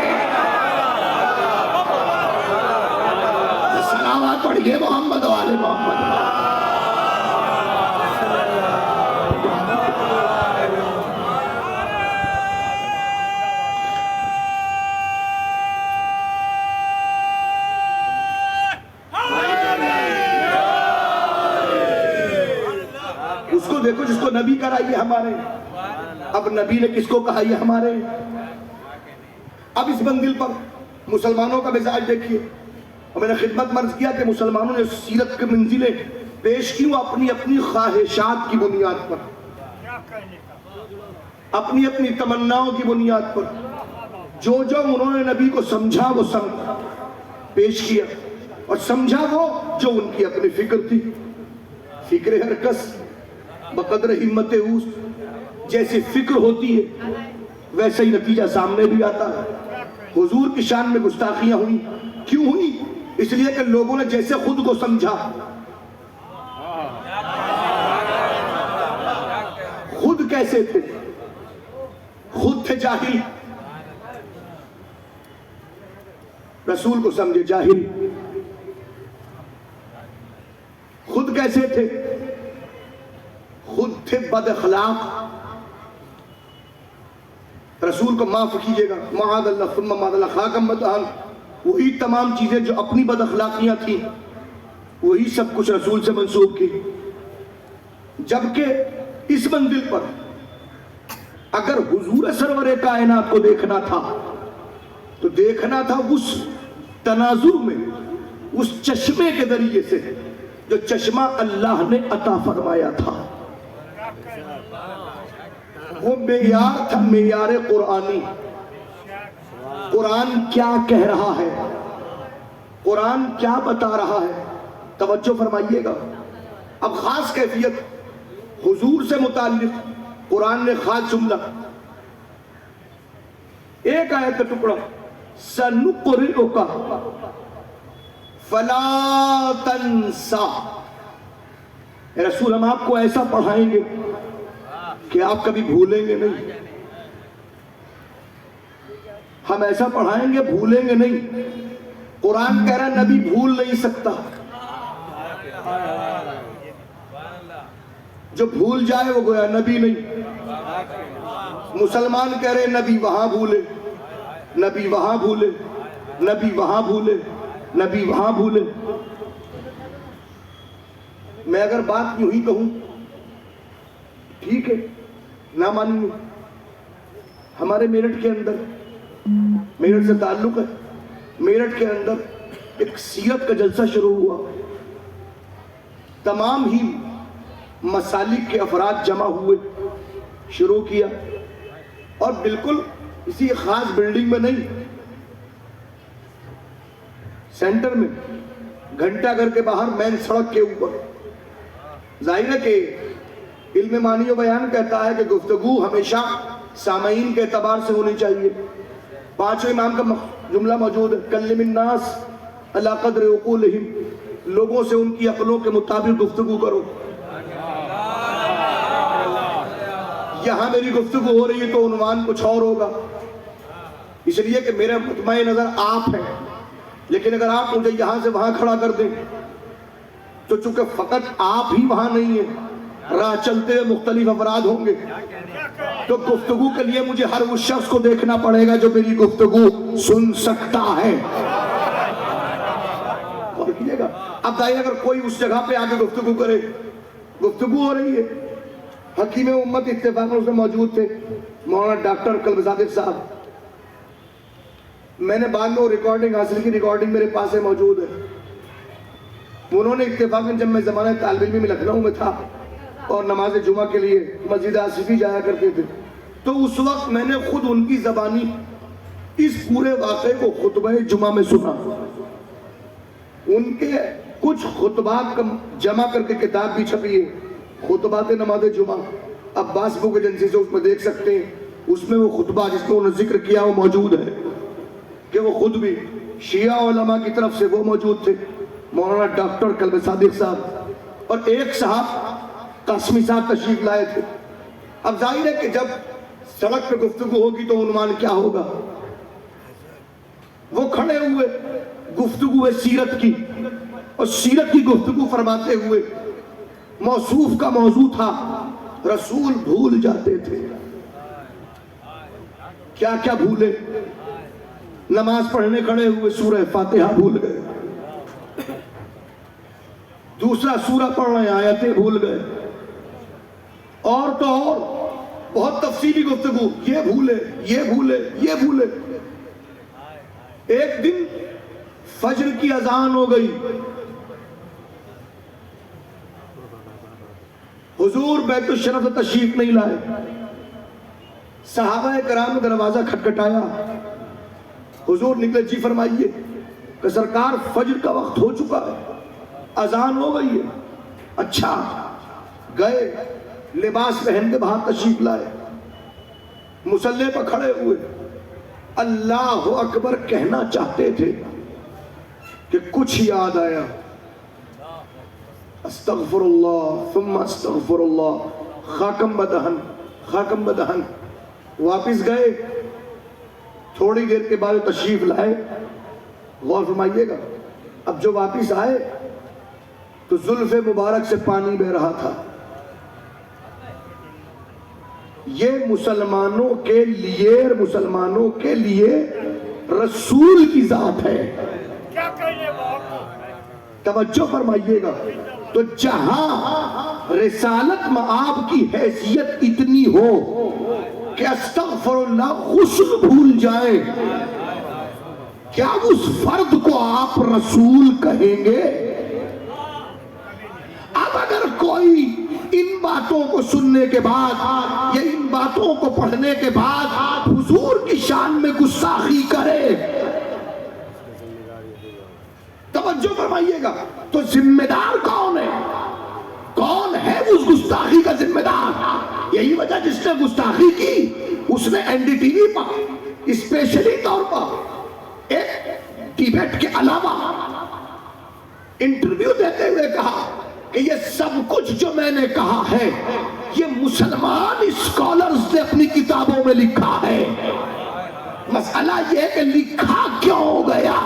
[SPEAKER 7] سلامات پڑھیے محمد و آل محمد. دیکھو جس کو نبی کہا یہ ہمارے. اب نبی نے کس کو کہا یہ ہمارے. اب اس منزل پر مسلمانوں کا مزاج دیکھیے. اور میں نے خدمت مرض کیا کہ مسلمانوں نے سیرت کے منزلیں پیش کی اپنی اپنی خواہشات کی بنیاد پر, اپنی اپنی تمناؤں کی بنیاد پر. جو انہوں نے نبی کو سمجھا وہ پیش کیا, اور سمجھا وہ جو ان کی اپنی فکر تھی. فکر ہر کس بقدر ہمت اوس, جیسی فکر ہوتی ہے ویسا ہی نتیجہ سامنے بھی آتا ہے. حضور کی شان میں گستاخیاں ہوئی, کیوں ہوئی؟ اس لیے کہ لوگوں نے جیسے خود کو سمجھا, خود کیسے تھے؟ خود تھے جاہل, رسول کو سمجھے جاہل. خود کیسے تھے؟ خود تھے بد اخلاق. رسول کو معاف کیجئے گا, معاذ اللہ ثم معاذ اللہ, خاکم متعال. وہی تمام چیزیں جو اپنی بد اخلاقیاں تھیں وہی سب کچھ رسول سے منسوب کی. جبکہ اس منزل پر اگر حضور سرور کائنات کو دیکھنا تھا تو دیکھنا تھا اس تناظر میں, اس چشمے کے ذریعے سے جو چشمہ اللہ نے عطا فرمایا تھا. وہ معیار تھا, معیار قرآنی. قرآن کیا کہہ رہا ہے, قرآن کیا بتا رہا ہے, توجہ فرمائیے گا. اب خاص کیفیت حضور سے متعلق قرآن نے خاص جملہ, ایک آیت کا ٹکڑا, سنقرئک فلا تنسا. رسول ہم آپ کو ایسا پڑھائیں گے کہ آپ کبھی بھولیں گے نہیں. ہم ایسا پڑھائیں گے بھولیں گے نہیں. قرآن کہہ رہا نبی بھول نہیں سکتا. جو بھول جائے وہ گویا نبی نہیں. مسلمان کہہ رہے نبی وہاں بھولے, نبی وہاں بھولے, نبی وہاں بھولے, نبی وہاں بھولے. میں اگر بات یوں ہی کہوں ٹھیک ہے, نہ مانیں. ہمارے میرٹھ کے اندر, میرٹھ سے تعلق ہے, میرٹھ کے اندر ایک سیرت کا جلسہ شروع ہوا. تمام ہی مسالک کے افراد جمع ہوئے, شروع کیا, اور بالکل کسی خاص بلڈنگ میں نہیں, سینٹر میں, گھنٹہ گھر کے باہر مین سڑک کے اوپر. ظاہر ہے کہ علم معنی و بیان کہتا ہے کہ گفتگو ہمیشہ سامعین کے اعتبار سے ہونی چاہیے. پانچوں امام کا جملہ موجود ہے, کلم الناس علی قدر عقولہم, لوگوں سے ان کی عقلوں کے مطابق گفتگو کرو. یہاں میری گفتگو ہو رہی ہے تو عنوان کچھ اور ہوگا, اس لیے کہ میرے مطمع نظر آپ ہیں, لیکن اگر آپ مجھے یہاں سے وہاں کھڑا کر دیں تو چونکہ فقط آپ ہی وہاں نہیں ہیں, راہ چلتے ہوئے مختلف افراد ہوں گے, تو گفتگو کے لیے مجھے ہر اس شخص کو دیکھنا پڑے گا جو میری گفتگو سن سکتا ہے. اور کیجئے گا, اب دائیں اگر کوئی اس جگہ پہ آگے گفتگو کرے, گفتگو ہو رہی ہے, حکیم امت اتفاقاً اس میں موجود تھے مولانا ڈاکٹر قلب صادق صاحب. میں نے بعد میں وہ ریکارڈنگ حاصل کی, ریکارڈنگ میرے پاس ہے, موجود ہے. انہوں نے اتفاقاً جب میں زمانہ طالب علمی میں لکھنؤ میں تھا اور نماز جمعہ کے لیے مسجد آصفی جایا کرتے تھے، تو اس وقت میں نے خود ان کی زبانی اس پورے واقعے کو خطبہ جمعہ میں سنا. ان کے کچھ خطبات جمع کر کے کتاب بھی چھپی ہے، خطبات نماز جمعہ، عباس بک ایجنسی سے اس میں دیکھ سکتے ہیں. اس میں وہ خطبہ جس میں انہوں نے ذکر کیا وہ موجود ہے کہ وہ خود بھی شیعہ علماء کی طرف سے وہ موجود تھے، مولانا ڈاکٹر کلب صادق صاحب اور ایک صاحب قاسمی صاحب تشریف لائے تھے. اب ظاہر ہے کہ جب سڑک پہ گفتگو ہوگی تو عنوان کیا ہوگا؟ وہ کھڑے ہوئے، گفتگو ہے سیرت کی، اور سیرت کی گفتگو فرماتے ہوئے موصوف کا موضوع تھا رسول بھول جاتے تھے. کیا کیا بھولے؟ نماز پڑھنے کھڑے ہوئے سورہ فاتحہ بھول گئے، دوسرا سورہ پڑھ رہے ہیں آیتیں بھول گئے، اور تو اور بہت تفصیلی گفتگو، یہ بھولے یہ بھولے یہ بھولے. ایک دن فجر کی اذان ہو گئی، حضور بیت الشرف سے تشریف نہیں لائے. صحابہ کرام نے دروازہ کھٹکھٹایا، حضور نکلے، جی فرمائیے. کہ سرکار فجر کا وقت ہو چکا ہے، اذان ہو گئی ہے. اچھا. گئے، لباس پہن کے باہر تشریف لائے، مصلی پر کھڑے ہوئے، اللہ اکبر کہنا چاہتے تھے کہ کچھ یاد آیا، استغفر اللہ ثم استغفر اللہ، خاکم بدہن خاکم بدہن. واپس گئے، تھوڑی دیر کے بعد تشریف لائے. غور فرمائیے گا، اب جو واپس آئے تو زلف مبارک سے پانی بہ رہا تھا. یہ مسلمانوں کے لیے رسول کی ذات ہے. توجہ فرمائیے گا. تو جہاں رسالت مآب کی حیثیت اتنی ہو کہ استغفر اللہ غسل بھول جائے، کیا اس فرد کو آپ رسول کہیں گے؟ اب اگر کوئی ان باتوں کو سننے کے بعد یا ان باتوں کو پڑھنے کے بعد حضور کی شان میں گستاخی کرے، توجہ فرمائیے گا، تو ذمہ دار کون ہے؟ کون ہے اس گستاخی کا ذمہ دار؟ یہی وجہ جس نے گستاخی کی اس نے این ڈی ٹی وی پر اسپیشلی طور پر ایک ڈیبیٹ کے علاوہ انٹرویو دیتے ہوئے کہا کہ یہ سب کچھ جو میں نے کہا ہے یہ مسلمان اسکالرز نے اپنی کتابوں میں لکھا ہے. مسئلہ یہ کہ لکھا کیوں گیا؟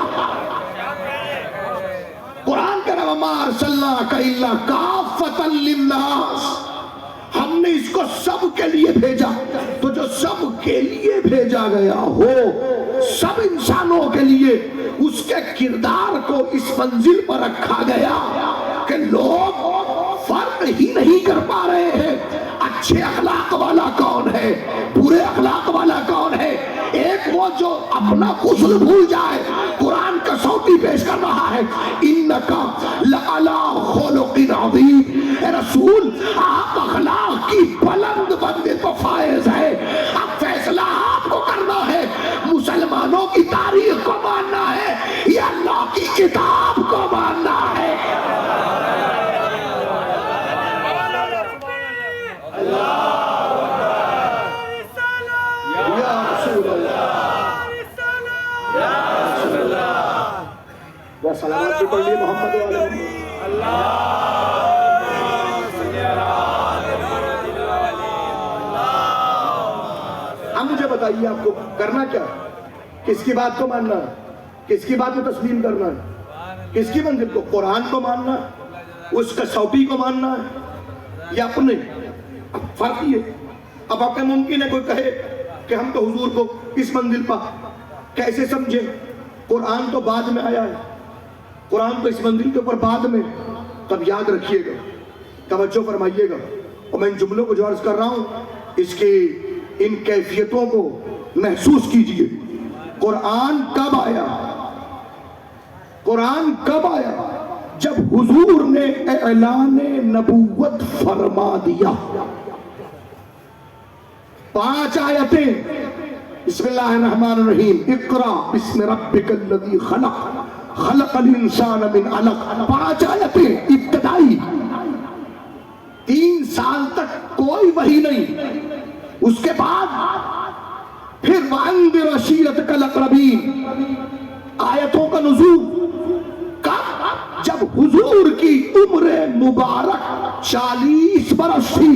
[SPEAKER 7] قرآن کا نام وَمَا أَرْسَلْنَاكَ إِلَّا كَافَّةً لِلنَّاسِ، ہم نے اس کو سب کے لیے بھیجا. تو جو سب کے لیے بھیجا گیا ہو، سب انسانوں کے لیے، اس کے کردار کو اس منزل پر رکھا گیا کہ لوگ فرق ہی نہیں کر پا رہے ہیں اچھے اخلاق والا کون ہے، برے اخلاق والا کون ہے. ایک وہ جو اپنا غسل بھول جائے، قرآن کا صوتی پیش کر رہا ہے اِنَّكَ لَعَلَىٰ خُلُقٍ عَظِيمٍ، اے رسول آپ اخلاق کی بلند بندے تو فائز ہے. اب فیصلہ آپ کو کرنا ہے، مسلمانوں کی تاریخ کو ماننا ہے یا اللہ کی کتاب کو ماننا ہے. سلامتی پڑھ لیے محمد علیہ. اب مجھے بتائیے آپ کو کرنا کیا؟ کس کی بات کو ماننا ہے؟ کس کی بات کو تسلیم کرنا ہے؟ کس کی منزل کو؟ قرآن کو ماننا ہے، اس کا صوتی کو ماننا ہے یا اپنے؟ اب فرق یہ، اب آپ کا ممکن ہے کوئی کہے کہ ہم تو حضور کو اس منزل پر کیسے سمجھے؟ قرآن تو بعد میں آیا ہے، قرآن تو اس منزل کے اوپر بعد میں. تب یاد رکھیے گا، توجہ فرمائیے گا، اور میں ان جملوں کو جو عرض کر رہا ہوں اس کی ان کیفیتوں کو محسوس کیجئے. قرآن کب آیا؟ قرآن کب آیا؟ جب حضور نے اعلان نبوت فرما دیا، 5 آیتیں، بسم اللہ الرحمن الرحیم، اقرا بسم ربک الذی خلق، خلق الانسان من علق، 5 آیتیں ابتدائی، 3 سال تک کوئی وحی نہیں۔ اس کے بعد پھر وَأَنذِرْ عَشِيرَتَكَ الْأَقْرَبِينَ، آیتوں کا نزول کب؟ جب حضور کی عمر مبارک 40 برس تھی،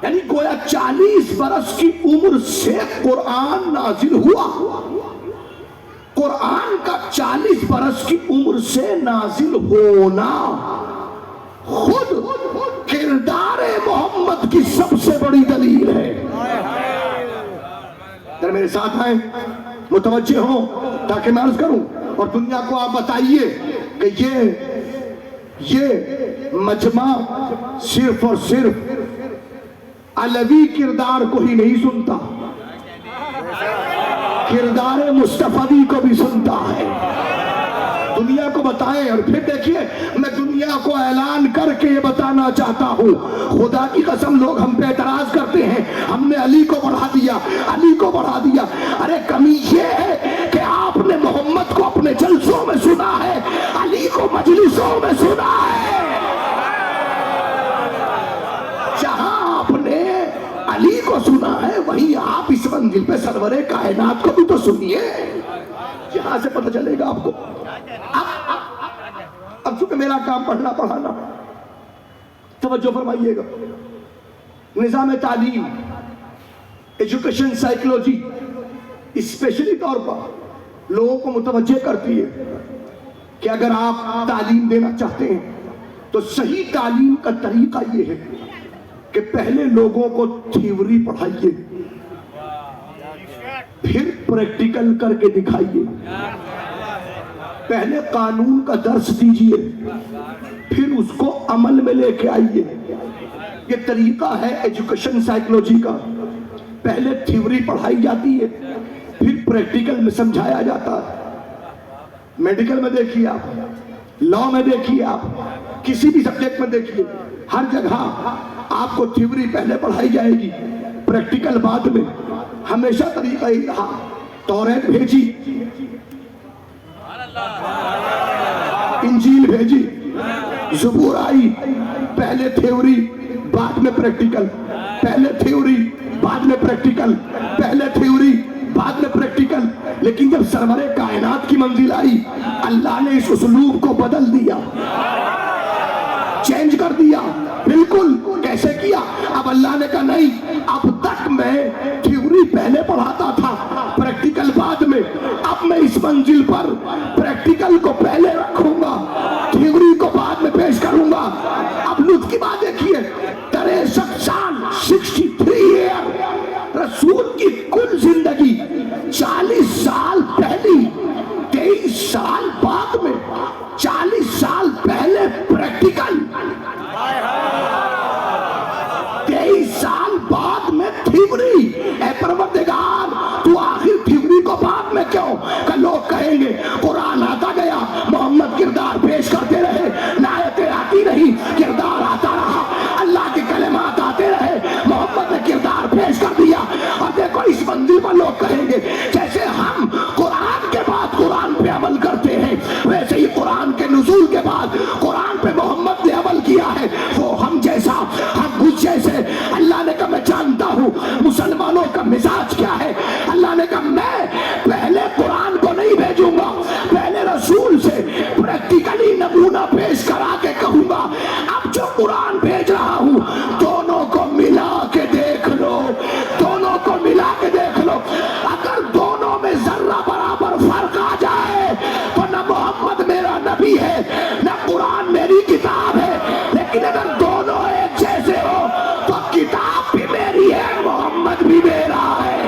[SPEAKER 7] یعنی گویا 40 برس کی عمر سے قرآن نازل ہوا۔ قرآن کا 40 برس کی عمر سے نازل ہونا خود کردار محمد کی سب سے بڑی دلیل ہے۔ اگر میرے ساتھ آئیں، متوجہ ہوں تاکہ میں عرض کروں اور دنیا کو آپ بتائیے کہ یہ مجمع صرف اور صرف علوی کردار کو ہی نہیں سنتا، کردار مصطفی کو بھی سنتا ہے۔ دنیا کو بتائیں، اور پھر دیکھیے میں دنیا کو اعلان کر کے یہ بتانا چاہتا ہوں، خدا کی قسم لوگ ہم پہ اعتراض کرتے ہیں ہم نے علی کو بڑھا دیا، علی کو بڑھا دیا۔ ارے کمی یہ ہے کہ آپ نے محمد کو اپنے جلسوں میں سنا ہے، علی کو مجلسوں میں سنا ہے۔ جہاں آپ نے علی کو سنا ہے وہیں آپ اس منزل پہ سرور کائنات کو بھی تو سنیے، یہاں سے پتہ چلے گا آپ کو۔ اب چونکہ میرا کام پڑھنا پڑھانا، توجہ فرمائیے گا، نظام تعلیم، ایجوکیشن سائیکلوجی اسپیشلی طور پر لوگوں کو متوجہ کرتی ہے کہ اگر آپ تعلیم دینا چاہتے ہیں تو صحیح تعلیم کا طریقہ یہ ہے کہ پہلے لوگوں کو تھیوری پڑھائیے، پھر پریکٹیکل کر کے دکھائیے، پہلے قانون کا درس دیجئے، پھر اس کو عمل میں لے کے آئیے۔ یہ طریقہ ہے ایجوکیشن سائیکلوجی کا، پہلے تھیوری پڑھائی جاتی ہے، پھر پریکٹیکل میں سمجھایا جاتا ہے۔ میڈیکل میں دیکھیے آپ، لا میں دیکھیے آپ، کسی بھی سبجیکٹ میں دیکھیے، ہر جگہ آپ کو تھیوری پہلے پڑھائی جائے گی، پریکٹیکل بعد میں۔ ہمیشہ طریقہ ہی رہا، توریت بھیجی، انجیل بھیجی، زبور آئی، پہلے تھیوری بعد میں پریکٹیکل، پہلے تھیوری بعد میں پریکٹیکل، پہلے تھیوری بعد میں پریکٹیکل۔ لیکن جب سرور کائنات کی منزل آئی، اللہ نے اس اسلوب کو بدل دیا، چینج کر دیا۔ بالکل کیسے کیا؟ اب اللہ نے کہا نہیں، اب تک میں تھیوری پہلے پڑھاتا تھا، پریکٹیکل بعد میں، اب میں اس منزل پر پریکٹیکل کو پہلے رکھوں گا، تھیوری کو بعد میں پیش کروں گا۔ اب لطف کی بات دیکھیے، 63 سال 63 ایئر رسول کی کل زندگی، 40 سال پہلی، 23 سال بعد میں، 40 سال پہلے پریکٹیکل، 23 سال بعد میں تھیوری۔ اے پروردگار تو آخر تھیوری کو بعد میں کیوں؟ کہ لوگ کہیں گے قرآن آتا گیا، محمد کردار پیش کرتے رہے، آیتیں آتی نہیں، کردار آتا رہا، اللہ کے کلمات آتے رہے، محمد نے کردار پیش کر دیا۔ اور دیکھو اس منزل پر لوگ کہیں گے جیسے ہم قرآن کے بعد قرآن پہ عمل کرتے ہیں، ویسے ہی قرآن کے نزول کے بعد قرآن پہ محمد نے عمل کیا ہے، وہ ہم جیسا، ہم کچھ جیسے۔ اللہ نے کہا میں جانتا ہوں مسلمانوں کا مزاج کیا ہے۔ اللہ نے کہا میں پہلے قرآن کو نہیں بھیجوں گا، پہلے رسول سے پریکٹیکلی نمونہ پیش کرا کے کہوں گا اب جو قرآن بھیج رہا ہوں دونوں کو ملا کے دیکھ لو، دونوں کو ملا کے دیکھ لو۔ اگر دونوں میں ذرہ برابر فرق آ جائے تو نہ محمد میرا نبی ہے نہ قرآن میری کتاب ہے، لیکن اگر دونوں ایک جیسے ہو تو کتاب بھی میری ہے، محمد بھی میرا ہے۔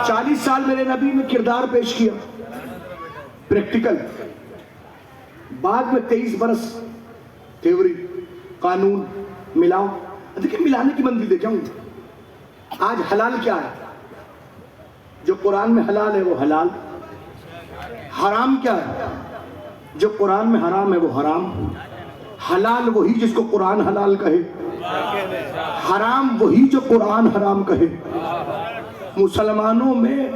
[SPEAKER 7] 40 سال میرے نبی نے کردار پیش کیا پریکٹیکل، بعد میں 23 برس تھیوری قانون ملاؤ. دیکھیں ملانے کی منزل دیکھیں. آج حلال کیا ہے؟ جو قرآن میں حلال ہے وہ حلال. حرام کیا ہے؟ جو قرآن میں حرام ہے وہ حرام. حلال وہی جس کو قرآن حلال کہے، حرام وہی جو قرآن حرام کہے. مسلمانوں میں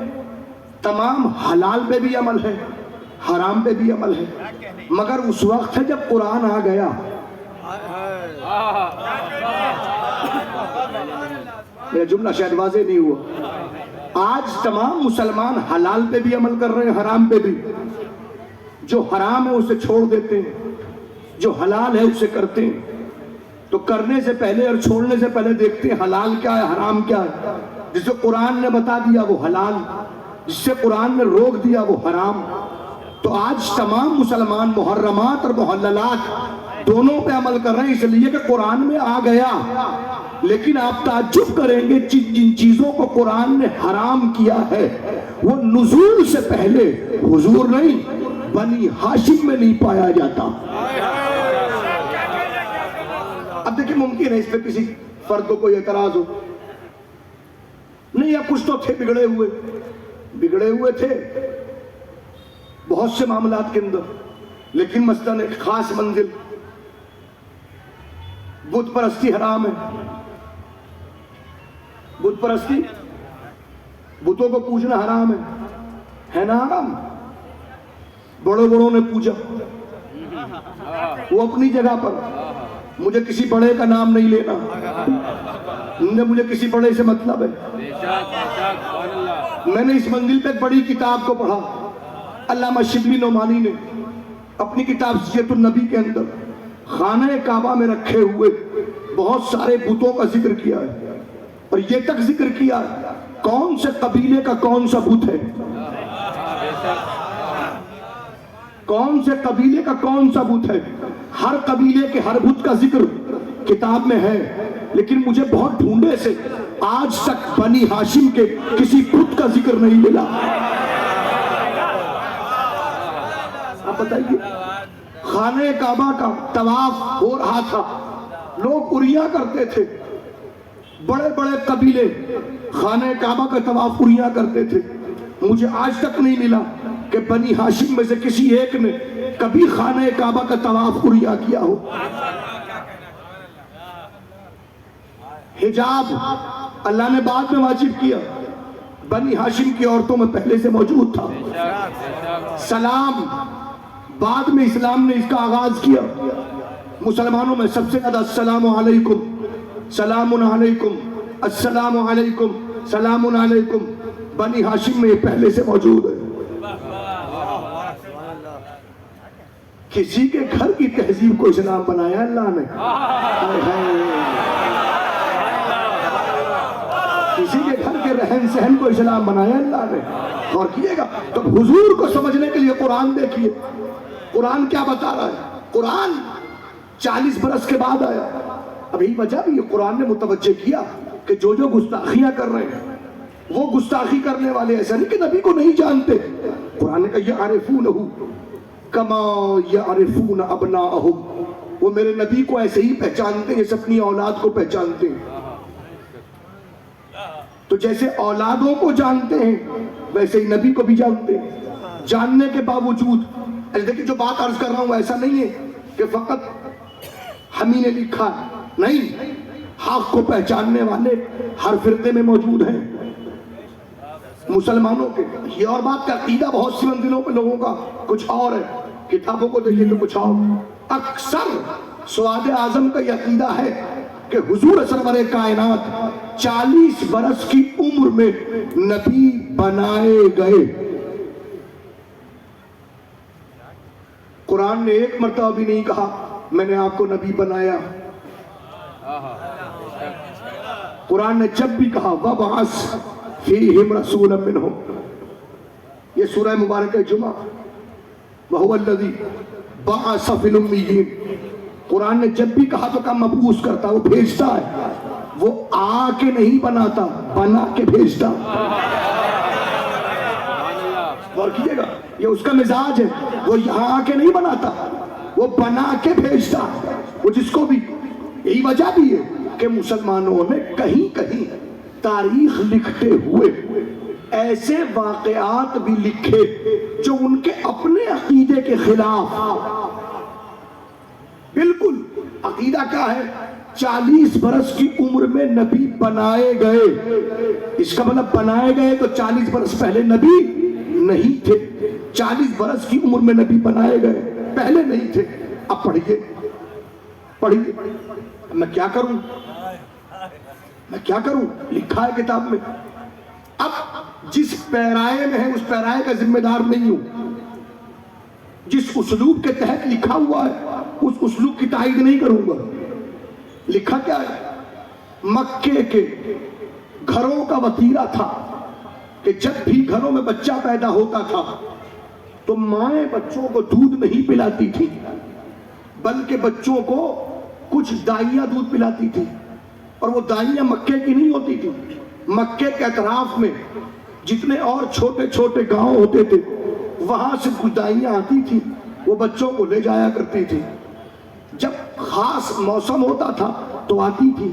[SPEAKER 7] تمام حلال پہ بھی عمل ہے، حرام پہ بھی عمل ہے، مگر اس وقت ہے جب قرآن آ گیا. میرا جملہ شاید واضح نہیں ہوا. آج تمام مسلمان حلال پہ بھی عمل کر رہے ہیں، حرام پہ بھی. جو حرام ہے اسے چھوڑ دیتے ہیں، جو حلال ہے اسے کرتے ہیں. تو کرنے سے پہلے اور چھوڑنے سے پہلے دیکھتے ہیں حلال کیا ہے، حرام کیا ہے. جسے قرآن نے بتا دیا وہ حلال، جس سے قرآن نے روک دیا وہ حرام. تو آج تمام مسلمان محرمات اور محللات دونوں پہ عمل کر رہے ہیں، اس لیے کہ قرآن میں آ گیا. لیکن آپ تعجب کریں گے جن چیزوں کو قرآن نے حرام کیا ہے وہ نزول سے پہلے حضور نہیں بنی ہاشم میں نہیں پایا جاتا. اب دیکھیں ممکن ہے اس پہ کسی فرد کو کوئی اعتراض ہو، نہیں اب کچھ تو تھے بگڑے ہوئے تھے بہت سے معاملات کے اندر، لیکن مثلاً ایک خاص منزل بت پرستی حرام ہے. بت پرستی، بتوں کو پوجنا حرام ہے نا حرام. بڑوں نے پوجا وہ اپنی جگہ پر. مجھے کسی بڑے کا نام نہیں لینا، مجھے کسی بڑے سے مطلب ہے. میں نے اس منزل پہ ایک بڑی کتاب کو پڑھا. علامہ شبلی نعمانی نے اپنی کتاب سیرت النبی کے اندر خانہ کعبہ میں رکھے ہوئے بہت سارے بتوں کا ذکر کیا ہے، اور یہ تک ذکر کیا کون سے قبیلے کا کون سا بت ہے، کون سے قبیلے کا کون سا بت ہے. ہر قبیلے کے ہر بت کا ذکر کتاب میں ہے، لیکن مجھے بہت ڈھونڈے سے آج تک بنی ہاشم کے کسی بت کا ذکر نہیں ملا. آپ بتائیے، خانہ کعبہ کا طواف ہو رہا تھا، لوگ اریا کرتے تھے، بڑے بڑے قبیلے خانہ کعبہ کا طواف اریا کرتے تھے. مجھے آج تک نہیں ملا کہ بنی ہاشم میں سے کسی ایک نے کبھی خانہ کعبہ کا طواف اریا کیا ہو. حجاب اللہ نے بعد میں واجب کیا، بنی ہاشم کی عورتوں میں پہلے سے موجود تھا. سلام بعد میں اسلام نے اس کا آغاز کیا. مسلمانوں میں سب سے زیادہ السلام علیکم، سلام علیکم، السلام علیکم، سلام علیکم، بنی ہاشم میں یہ پہلے سے موجود ہے. کسی کے گھر کی تہذیب کو اسلام بنایا اللہ نے. کسی کے گھر کے رہن سہن کو اسلام بنایا اللہ نے. اور کیے گا تو حضور کو سمجھنے کے لیے قرآن دیکھیے، قرآن کیا بتا رہا ہے. قرآن 40 برس کے بعد آیا. ابھی وجہ بھی یہ قرآن نے متوجہ کیا کہ جو گستاخیاں کر رہے ہیں وہ گستاخی کرنے والے ایسا نہیں کہ نبی کو نہیں جانتے. قرآن نے کہا یعرفونہ کما یعرفون ابناءہم، وہ میرے نبی کو ایسے ہی پہچانتے ہیں جیسے اپنی اولاد کو پہچانتے ہیں. تو جیسے اولادوں کو جانتے ہیں ویسے ہی نبی کو بھی جانتے ہیں. جاننے کے باوجود دیکھیں جو بات عرض کر رہا ہوں ایسا نہیں ہے کہ فقط ہم ہی نے لکھا، نہیں، حق کو پہچاننے والے ہر فرقے میں موجود ہیں مسلمانوں کے. یہ اور بات کا عقیدہ بہت سی منزلوں پہ لوگوں کا کچھ اور ہے، کتابوں کو دیکھیں تو کچھ اور. اکثر سواد اعظم کا یہ عقیدہ ہے کہ حضور سرور کائنات 40 برس کی عمر میں نبی بنائے گئے. قرآن نے ایک مرتبہ بھی نہیں کہا میں نے آپ کو نبی بنایا. قرآن نے جب بھی کہا وَبَعَثْ فِيهِمْ رَسُولًا مِّنْهُمْ، یہ سورہ مبارکہ جمعہ، وَهُوَ الَّذِي بَعَثَ فِي الْأُمِّيِّينَ. قرآن نے جب بھی کہا تو کہا مبعوث کرتا، وہ بھیجتا ہے، وہ آ کے نہیں بناتا، بنا کے بھیجتا. غور کیجیے گا، یہ اس کا مزاج ہے، وہ یہاں آ کے نہیں بناتا، وہ بنا کے بھیجتا ہے، وہ جس کو بھی. یہی وجہ بھی ہے کہ مسلمانوں نے کہیں کہیں تاریخ لکھتے ہوئے ایسے واقعات بھی لکھے جو ان کے اپنے عقیدے کے خلاف. بالکل عقیدہ کیا ہے؟ 40 برس کی عمر میں نبی بنائے گئے. اس کا مطلب بنائے گئے تو 40 برس پہلے نبی نہیں تھے. 40 برس کی عمر میں نبی بنائے گئے، پہلے نہیں تھے. اب پڑھیے پڑھیے. میں کیا کروں، میں کیا کروں؟ لکھا ہے کتاب میں. اب جس پیرائے میں ہے اس پیرائے کا ذمہ دار نہیں ہوں. جس اسلوب کے تحت لکھا ہوا ہے اس اسلوب کی تائید نہیں کروں گا. لکھا کیا ہے؟ مکے کے گھروں کا وتیرہ تھا کہ جب بھی گھروں میں بچہ پیدا ہوتا تھا تو مائیں بچوں کو دودھ نہیں پلاتی تھی، بلکہ بچوں کو کچھ دائیاں دودھ پلاتی تھی. اور وہ دائیاں مکے کی نہیں ہوتی تھی، مکے کے اطراف میں جتنے اور چھوٹے چھوٹے گاؤں ہوتے تھے وہاں سے کچھ دائیاں آتی تھی، وہ بچوں کو لے جایا کرتی تھی. جب خاص موسم ہوتا تھا تو آتی تھی.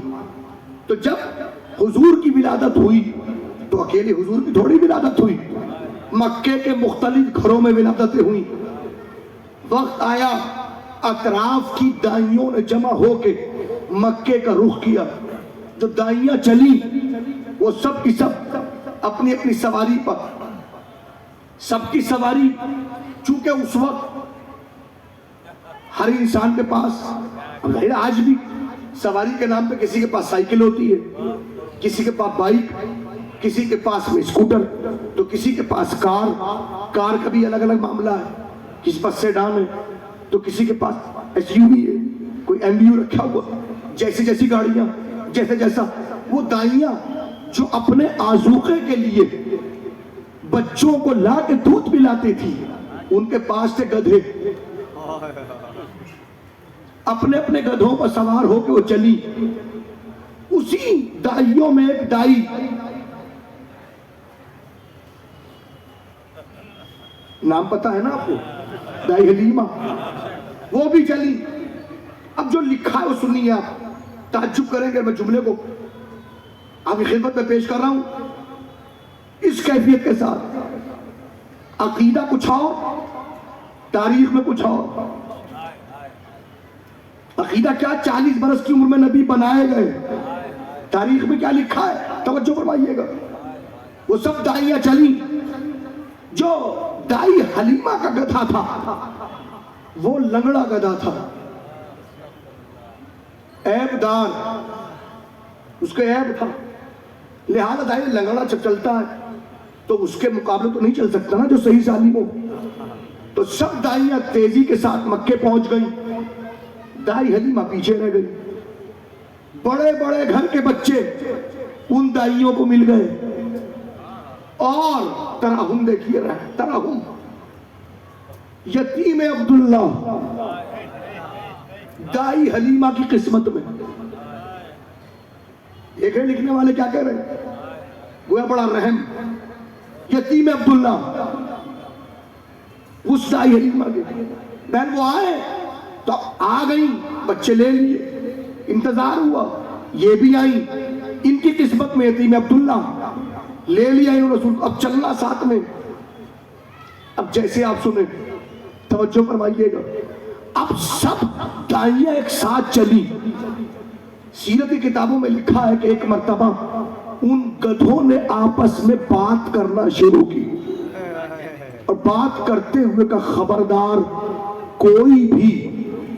[SPEAKER 7] تو جب حضور کی ولادت ہوئی تو اکیلے حضور کی تھوڑی ولادت ہوئی، مکے کے مختلف گھروں میں ولادتیں ہوئیں. وقت آیا اطراف کی دائیوں نے جمع ہو کے مکے کا رخ کیا. جو دائیاں چلی وہ سب کی سب اپنی اپنی سواری پر، سب کی سواری. چونکہ اس وقت ہر انسان کے پاس، آج بھی سواری کے نام پہ کسی کے پاس سائیکل ہوتی ہے، کسی کے پاس بائک، کسی کے پاس میں اسکوٹر، تو کسی کے پاس کار. کار کا بھی الگ الگ معاملہ ہے. کسی پاس سیڈان ہے تو کسی کے پاس ایس یو وی ہے، کوئی ایم یو رکھا ہوا. جیسی جیسی گاڑیاں، جیسے جیسا. وہ دائیاں جو اپنے آذوقے کے لیے بچوں کو لا کے دودھ پلاتی تھی، ان کے پاس تھے گدھے. اپنے اپنے گدھوں پر سوار ہو کے وہ چلی. اسی دائیوں میں ایک دائی، نام پتا ہے نا آپ کو، دائی حلیمہ، وہ بھی چلی. اب جو لکھا ہے وہ سنیے آپ، تعجب کریں گے. میں جملے کو آپ کی خدمت میں پیش کر رہا ہوں اس کیفیت کے ساتھ. عقیدہ کچھ اور، تاریخ میں کچھ اور. عقیدہ کیا؟ 40 برس کی عمر میں نبی بنائے گئے. تاریخ میں کیا لکھا ہے؟ توجہ فرمائیے گا. وہ سب دائیاں چلی. جو دائی حلیمہ کا گدھا تھا وہ لنگڑا گدھا تھا، عیب دار، اس کے عیب تھا. لہذا دائی لنگڑا جب چلتا ہے تو اس کے مقابلے تو نہیں چل سکتا نا جو صحیح سالم ہو. تو سب دائیاں تیزی کے ساتھ مکے پہنچ گئیں. دائی حلیمہ پیچھے رہ گئی. بڑے بڑے گھر کے بچے ان دائیوں کو مل گئے اور تراہم دیکھیے رہے. تراہم یتیم عبداللہ دائی حلیمہ کی قسمت میں. ایک ہے لکھنے والے کیا کہہ رہے ہیں؟ گویا بڑا رحم. یتیم عبداللہ اس دائی حلیمہ کے. بہن وہ آئے تو آ گئی، بچے لے لیے. انتظار ہوا، یہ بھی آئی. ان کی قسمت میں یتیم عبداللہ لے لیا انہوں رسول. اب چلنا ساتھ میں. اب جیسے آپ سنیں، توجہ فرمائیے گا. اب سب دائیاں ایک ساتھ چلی. سیرت کی کتابوں میں لکھا ہے کہ ایک مرتبہ ان گدھوں نے آپس میں بات کرنا شروع کی اور بات کرتے ہوئے کا خبردار کوئی بھی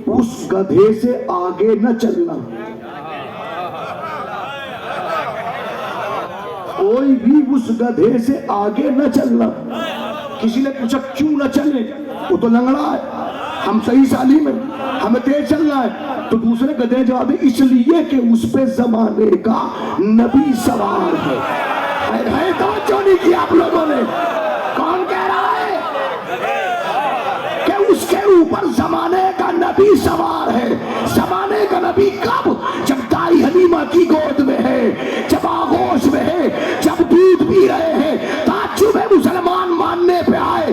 [SPEAKER 7] اس گدھے سے آگے نہ چلنا. کوئی بھی اس گدھے سے آگے نہ چلنا. کسی نے پوچھا کیوں نہ چلے؟ وہ تو لنگڑا ہے، ہم صحیح سالم ہیں، ہمیں تیز چلنا ہے. تو دوسرے گدھے جواب دے اس لیے کہ اس پہ زمانے کا نبی سوار ہے. توجہ نہیں کی آپ لوگوں نے. کون کہہ رہا ہے کہ اس کے اوپر زمانے کا نبی سوار ہے؟ زمانے کا نبی کب؟ جب دائی حلیمہ کی گود میں ہے، جب آغوش میں ہے، جب دودھ پی رہے ہیں. تعجب ہے مسلمان ماننے پہ آئے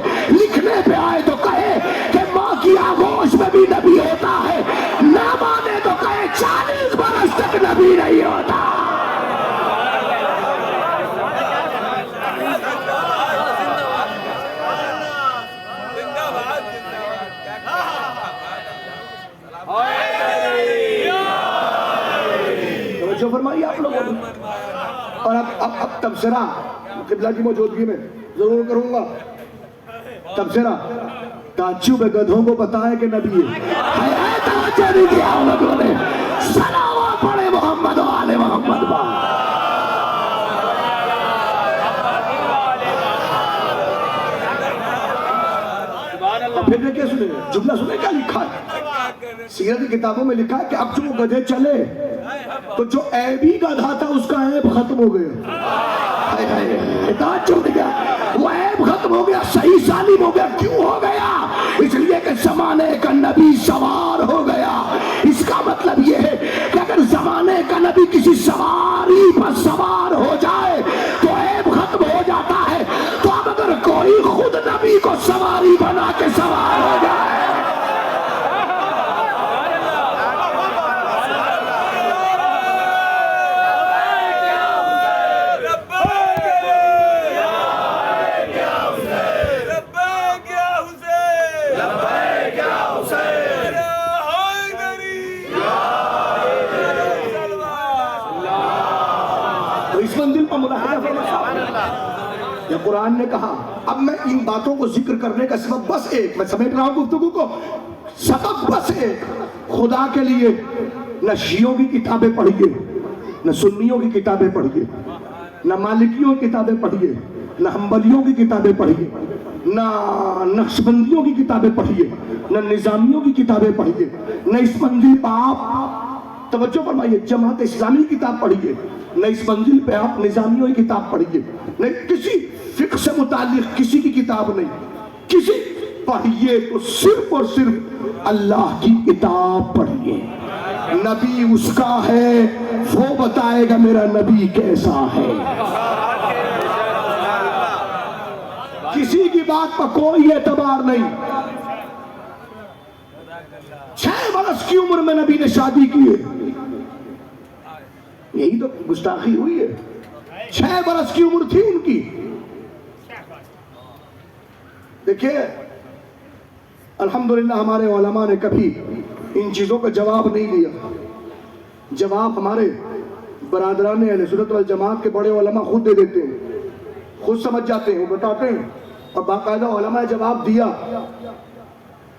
[SPEAKER 7] اب تبصرہ قبلہ کی موجودگی میں ضرور کروں گا. تبصرہ تعجب گدھوں کو پتا ہے کہ نبی ہے. توجہ نہیں کیا ان لوگوں نے. صلوات پڑھے محمد و آل محمد با. پھر دیکھیں سنے جملہ سنے کیا لکھا ہے. سیرت کی کتابوں میں لکھا ہے کہ اب جو گدھے چلے تو جو عیبی گدھا تھا اس کا عیب ختم ہو گیا. وہ عیب ختم ہو گیا, صحیح سالم ہو گیا. کیوں ہو گیا؟ اس لیے کہ زمانے کا نبی سوار ہو گیا. اس کا مطلب یہ ہے کہ اگر زمانے کا نبی کسی سواری پر سوار ہو جائے تو عیب ختم ہو جاتا ہے. تو اب اگر کوئی خود نبی کو سواری بنا کے سوار ہو جائے یا قرآن نے کہا. اب میں ان باتوں کو ذکر کرنے کا سبب بس ایک, میں سمیٹ رہا ہوں گفتگو کو, سبب بس ایک. خدا کے لیے نہ شیعوں کی کتابیں پڑھیے, نہ سنیوں کی کتابیں پڑھیے, نہ مالکیوں کی کتابیں پڑھیے, نہ حنبلیوں کی کتابیں پڑھیے, نہ نقشبندیوں کی کتابیں پڑھیے, نہ نظامیوں کی کتابیں پڑھیے, نہ اس منزل پہ آپ توجہ فرمائیے جماعت اسلامی کی کتاب پڑھیے, نہ اس منزل پہ آپ نظامیوں کی کتاب پڑھیے, نہ کسی فقہ سے متعلق کسی کی کتاب نہیں, کسی پڑھیے تو صرف اور صرف اللہ کی کتاب پڑھیے. نبی اس کا ہے, وہ بتائے گا میرا نبی کیسا ہے. کسی کی بات پر کوئی اعتبار نہیں. 6 برس کی عمر میں نبی نے شادی کی ہے, یہی تو گستاخی ہوئی ہے. 6 برس کی عمر تھی ان کی. دیکھیں الحمدللہ ہمارے علماء نے کبھی ان چیزوں کا جواب نہیں دیا. جواب ہمارے برادران اہل سنت والجماعت کے بڑے علماء خود دے دیتے ہیں, خود سمجھ جاتے ہیں, وہ بتاتے ہیں. اور باقاعدہ علماء نے جواب دیا.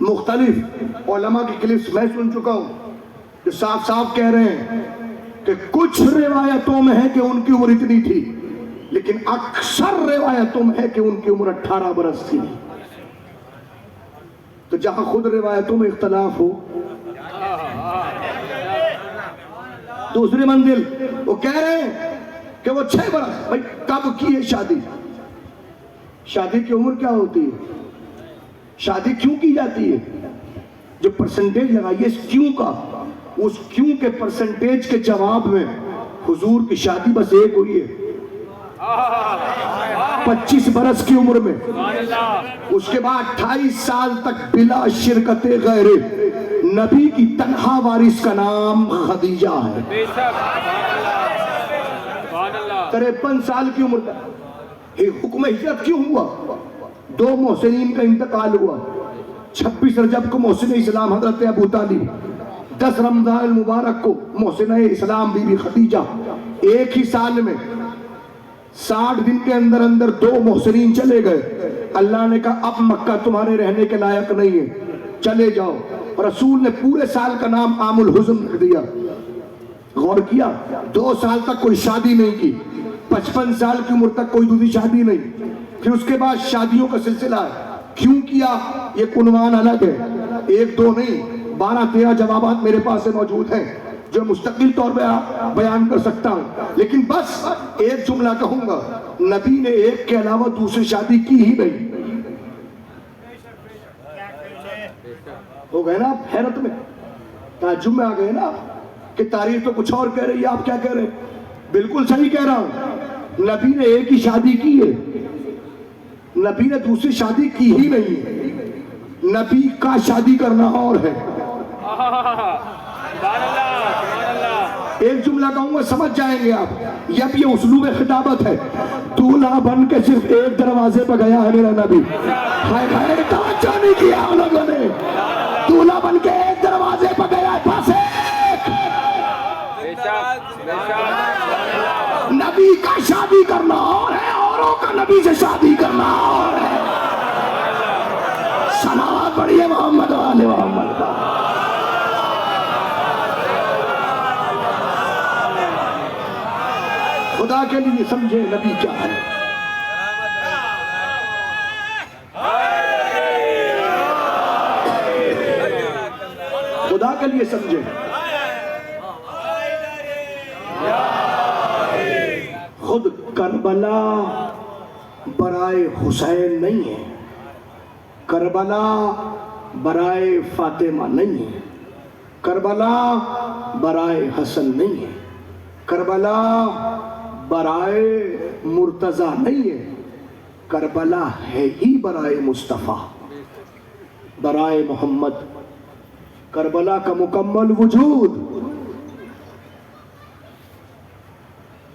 [SPEAKER 7] مختلف علماء کی کلپس میں سن چکا ہوں جو صاف صاف کہہ رہے ہیں کہ کچھ روایتوں میں ہے کہ ان کی عمر اتنی تھی, لیکن اکثر روایتوں میں ہے کہ ان کی عمر 18 برس تھی. تو جہاں خود روایتوں میں اختلاف ہو, دوسری منزل وہ کہہ رہے ہیں کہ وہ 6 برس. بھائی کب کی ہے شادی؟ شادی کی عمر کیا ہوتی ہے؟ شادی کیوں کی جاتی ہے؟ جو پرسنٹیج لگائیے اس کیوں کا, اس کیوں کے پرسنٹیج کے جواب میں حضور کی شادی بس ایک ہوئی ہے 25 برس کی عمر میں. اس کے بعد 28 سال تک بلا شرکت غیر نبی کی تنہا وارث کا نام خدیجہ ہے. 53 سال کی عمر تک. حکم ہجرت کیوں ہوا؟ 2 محسنین کا انتقال ہوا. 26 رجب کو محسن اسلام حضرت ابو طالب, 10 رمضان المبارک کو محسن اسلام بی بی خدیجہ. ایک ہی سال میں 60 دن کے اندر اندر 2 محسنین چلے گئے. اللہ نے کہا اب مکہ تمہارے رہنے کے لائق نہیں ہے, چلے جاؤ. رسول نے پورے سال کا نام عام الحزن رکھ دیا. غور کیا, 2 سال تک کوئی شادی نہیں کی, 55 سال کی عمر تک کوئی دوسری شادی نہیں. پھر اس کے بعد شادیوں کا سلسلہ ہے. کیوں کیا یہ عنوان الگ ہے, 1-2 نہیں 12-13 جوابات میرے پاس سے موجود ہیں جو مستقل طور پہ بیان کر سکتا ہوں. لیکن بس ایک جملہ کہوں گا, نبی نے ایک کے علاوہ دوسری شادی کی ہی نہیں. ہو گئے نا آپ حیرت میں, تعجب میں آ گئے نا کہ تاریخ تو کچھ اور کہہ رہی ہے, آپ کیا کہہ رہے ہیں؟ بالکل صحیح کہہ رہا ہوں. نبی نے ایک ہی شادی کی ہے, نبی نے دوسری شادی کی ہی نہیں. نبی کا شادی کرنا اور ہے. ایک جملہ کہوں گا سمجھ جائیں گے آپ. یہ اسلوب خطابت ہے. دولہا بن کے صرف ایک دروازے پہ گیا ہے میرا نبی. توجہ نہیں کیا ان لوگوں نے. دولہا بن کے ایک دروازے پہ گیا ہے, بس ایک. نبی نبی کا شادی کرنا اور ہے، اوروں کا نبی سے شادی کرنا اور ہے۔ صلوات پڑھیے محمد و آل محمد کا۔ خدا کے لیے سمجھے نبی کیا ہے۔ خدا کے لیے سمجھے۔ خود کربلا برائے حسین نہیں ہے، کربلا برائے فاطمہ نہیں ہے، کربلا برائے حسن نہیں ہے، کربلا برائے مرتضی نہیں ہے، کربلا ہے ہی برائے مصطفیٰ، برائے محمد۔ کربلا کا مکمل وجود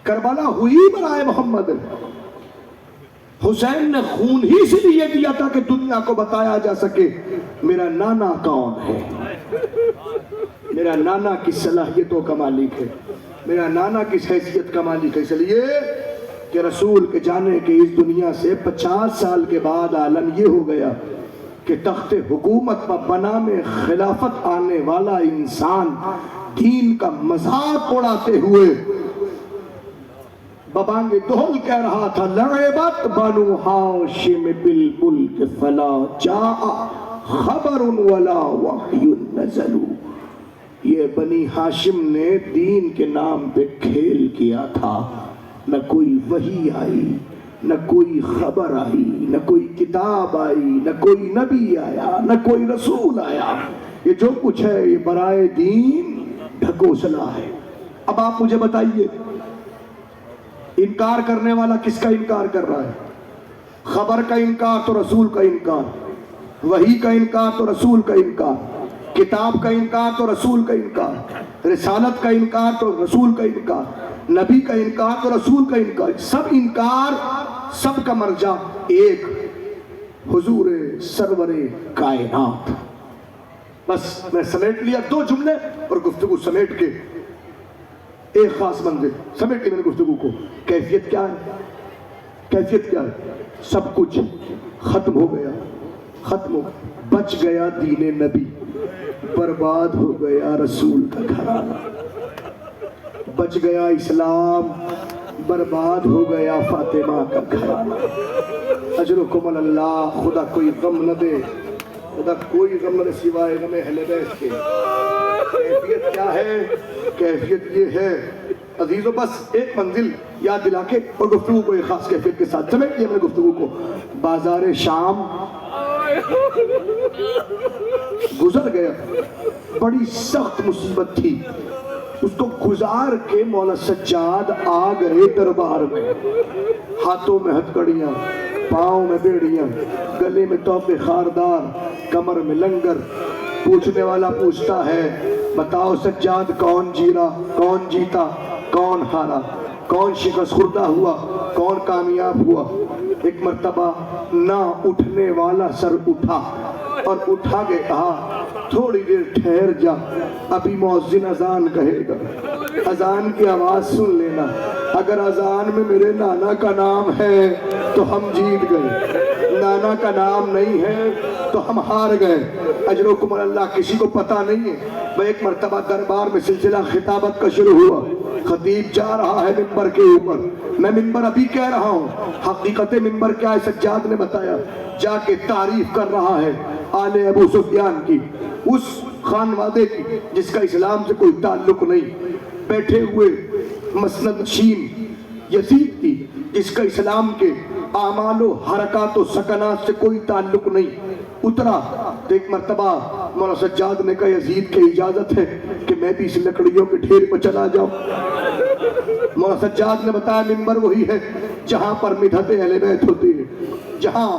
[SPEAKER 7] کربلا ہوئی برائے محمد۔ حسین نے خون ہی سے لیے دیا تھا کہ دنیا کو بتایا جا سکے میرا نانا کون ہے، میرا نانا کس صلاحیتوں کا مالک ہے، میرا نانا کس حیثیت کا مالک ہے۔ اس لیے کہ رسول کے جانے کے اس دنیا سے 50 سال کے بعد عالم یہ ہو گیا کہ تخت حکومت پر بنام خلافت آنے والا انسان دین کا مذاق اڑاتے ہوئے ببانگ دہل کہہ رہا تھا، لعبت بنو ہاشم بالملک فلا جاء خبر ولا وحی نزل۔ یہ بنی ہاشم نے دین کے نام پہ کھیل کیا تھا، نہ کوئی وحی آئی، نہ کوئی خبر آئی، نہ کوئی کتاب آئی، نہ کوئی نبی آیا، نہ کوئی رسول آیا۔ یہ جو کچھ ہے یہ برائے دین ڈھکوسلا ہے۔ اب آپ مجھے بتائیے انکار کرنے والا کس کا انکار کر رہا ہے؟ خبر کا انکار تو رسول کا انکار، وحی کا انکار تو رسول کا انکار، کتاب کا انکار تو رسول کا انکار، رسالت کا انکار تو رسول کا انکار، نبی کا انکار تو رسول کا انکار۔ سب انکار، سب کا مرجع ایک، حضور سرور کائنات۔ بس میں سمیٹ لیا 2 جملے اور گفتگو سمیٹ کے ایک خاص منزل سمیٹ لی میں نے گفتگو کو۔ کیفیت کیا ہے؟ کیفیت کیا ہے؟ سب کچھ ختم ہو گیا، ختم ہو گیا، بچ گیا دین نبی، برباد ہو گیا رسول کا گھرانہ، بچ گیا اسلام، برباد ہو گیا فاطمہ کا گھرانہ۔ اجرکم اللہ۔ خدا کوئی غم نہ دے، خدا کوئی غم نہ دے سوائے غم اہل بیت کے۔ کیفیت کیا ہے؟ کیفیت یہ ہے عزیزو، بس ایک منزل یاد دلا کے اور گفتگو کو ایک خاص کیفیت کے ساتھ سمیٹ لیا میں نے گفتگو کو۔ بازار شام گزر گیا، بڑی سخت مصیبت تھی، اس کو گزار کے مولا سجاد آ گئے دربار میں، ہاتھوں میں ہتھکڑیاں، پاؤں میں بیڑیاں، گلے میں توپے خاردار، کمر میں لنگر۔ پوچھنے والا پوچھتا ہے بتاؤ سجاد کون جیرا، کون جیتا، کون ہارا، کون شکست خوردہ ہوا، کون کامیاب ہوا؟ ایک مرتبہ نہ اٹھنے والا سر اٹھا اور اٹھا کے کہا تھوڑی دیر ٹھہر جا، ابھی مؤذن اذان کہے گا، اذان کی آواز سن لینا، اگر اذان میں میرے نانا کا نام ہے تو ہم جیت گئے، نانا کا نام نہیں ہے تو ہم ہار گئے۔ اجرکم اللہ۔ کسی کو پتہ نہیں ہے، وہ ایک مرتبہ دربار میں سلسلہ خطابت کا شروع ہوا، خطیب جا رہا ہے منبر کے اوپر، میں منبر ابھی کہہ رہا ہوں، حقیقت منبر کیا ہے سجاد نے بتایا، جا کے تعریف کر رہا ہے آل ابو سفیان کی، اس خانوادے کی جس کا اسلام سے کوئی تعلق نہیں، بیٹھے ہوئے مسند نشین یزید کی جس کا اسلام کے اعمال و حرکات و سکنات سے کوئی تعلق نہیں۔ اترا تو ایک مرتبہ مولا سجاد نے کہا یزید کی اجازت ہے کہ میں بھی اس لکڑیوں کے ڈھیر پر چلا جاؤں۔ مولا سجاد نے بتایا منبر وہی ہے جہاں پر مدحت اہل بیت ہوتی ہے، جہاں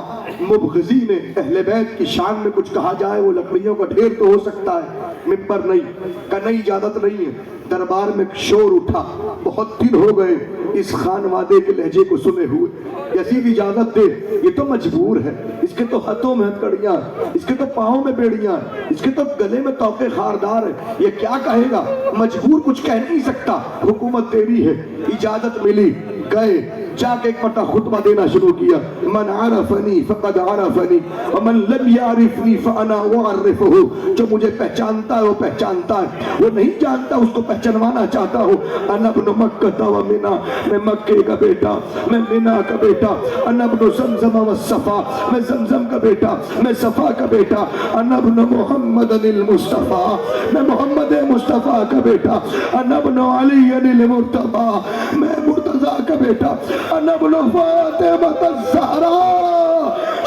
[SPEAKER 7] مبغضین اہل بیت کی شان میں کچھ کہا جائے وہ لکڑیوں کا ڈھیر تو ہو سکتا ہے، منبر نہیں، کہ نہیں اجازت نہیں ہے۔ دربار میں شور اٹھا، بہت دن ہو گئے اس خانوادے کے لہجے کو سنے ہوئے، یزید اجازت دے، یہ تو مجبور ہے، اس کے تو ہاتھوں میں ہتھکڑیاں، اس کے تو پاؤں میں بیڑیاں، اس کے تو گلے میں توقے خاردار ہیں، یہ کیا کہے گا؟ مجبور کچھ کہہ نہیں سکتا، حکومت تیری ہے۔ اجازت ملی، گئے جا کے ایک مرتبہ خطبہ دینا شروع کیا من عرفنی فقد عرفنی ومن لم یعرفنی فانا اعرفہ جو مجھے پہچانتا ہے وہ پہچانتا ہے وہ نہیں جانتا اس کو پہچانوانا چاہتا ہوں انا ابن مکہ و منا میں مکے کا بیٹا میں منا کا بیٹا انا ابن زمزم و صفا میں زمزم کا بیٹا میں صفا کا بیٹا انا ابن محمد المصطفیٰ میں محمد مصطفیٰ کا بیٹا انا ابن علی المرتضی میں مرتضی کا بیٹا انا ابن فاطمہ الزہرا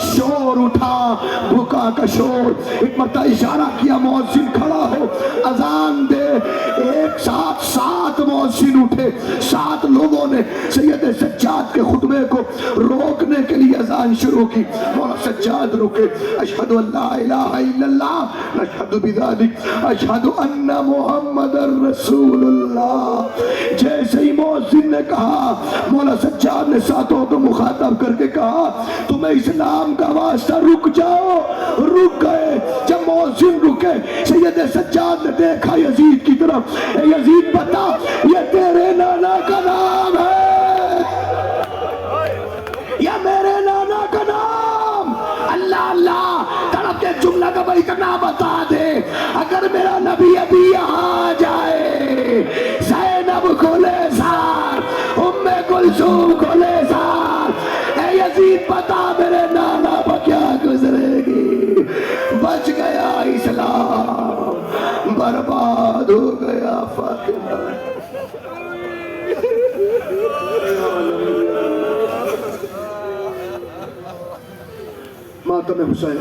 [SPEAKER 7] شور اٹھا بھکا کا شور ایک مرتبہ اشارہ کیا مؤذن کھڑا ہو اذان دے ایک ساتھ 7 مؤذن اٹھے 7 لوگوں نے سید سجاد کے خطبے کو روکنے کے لیے اذان شروع کی مولا سجاد رکے اشہد ان لا الہ الا اللہ نشہد بذالک اشہد ان محمد رسول اللہ جیسے ہی مؤذن نے کہا مولا سجاد نے ساتھوں کو مخاطب کر کے کہا تمہیں اسلام کا واسطہ رک جاؤ رک گئے جب مؤذن رکے سید سجاد نے دیکھا یزید کی طرف اے یزید بتا یہ تیرے نانا کا نام ہے یا میرے نانا کا نام اللہ اللہ تڑپ کے جملہ کا بھائی کرنا بتا دے اگر میرا نبی ابھی یہاں جائے زینب کو لے سار ام کلثوم کو لے سار اے یزید بتا میرے نانا پر کیا گزرے گی بچ گیا اسلام برباد ہو گیا فاطمہ ماتم حسین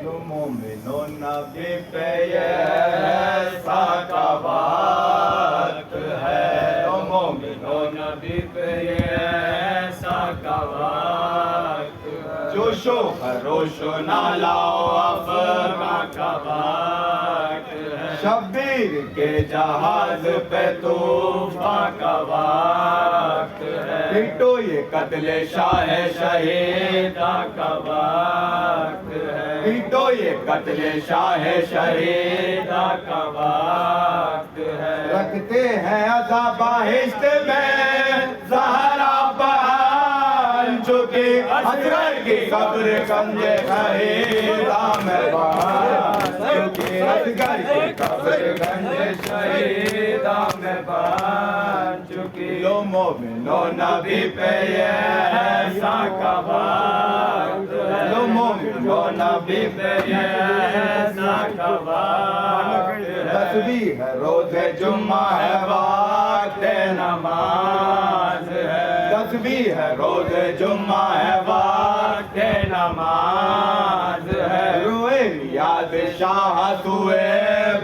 [SPEAKER 1] مومنو نبی پہ ایسا کا وقت ہے مومنو نبی پہ ایسا کا وقت جوش و خروش و نالا و افغاں کا وقت ہے شبیر کے جہاز پہ طوفان کا وقت ہے پیٹو یہ قتل شاہ شہیدہ کا وقت ہے پیٹو یہ قتل شاہ شہیدہ کا وقت ہے رکھتے ہیں عذاب بہشت میں زہرا بہار چونکہ اصغر کی قبر گنجے شہیدہ میں بہار چونکہ اصغر کی قبر گنجے شہیدہ میں بہار چونکہ لو مومنو نبی پہ ایسا کا وقت ہے لو مومنو نبی پہ ایسا کا وقت ہے تسبیح ہے روز جمعہ ہے وقت نماز ہے تسبیح ہے روز جمعہ ہے وقت نماز ہے روئے نیاز شاہ سوئے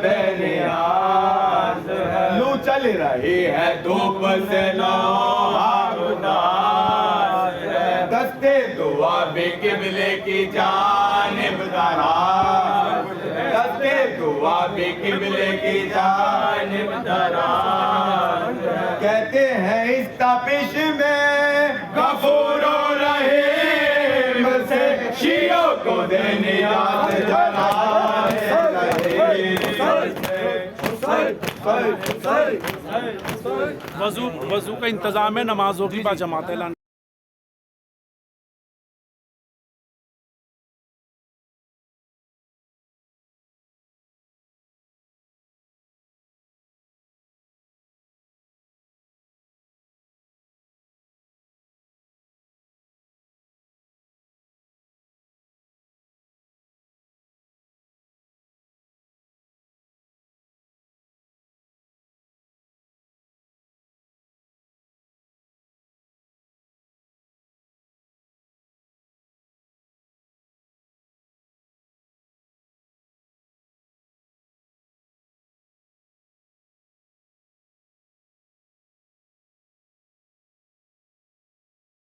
[SPEAKER 1] بے نیاز ہے لو چل رہی ہے دھوپ سے نوحہ اداس ہے دستے دعا بھی قبلے کی جانب دراز ہے دستے دعا بھی قبلے کی جانب دراز ہے کہتے ہیں اس تپش میں غفور و رحیم سے شیعوں کو دے نجات جلال
[SPEAKER 8] وضو کا انتظام ہے نمازوں کی با جماعت اعلان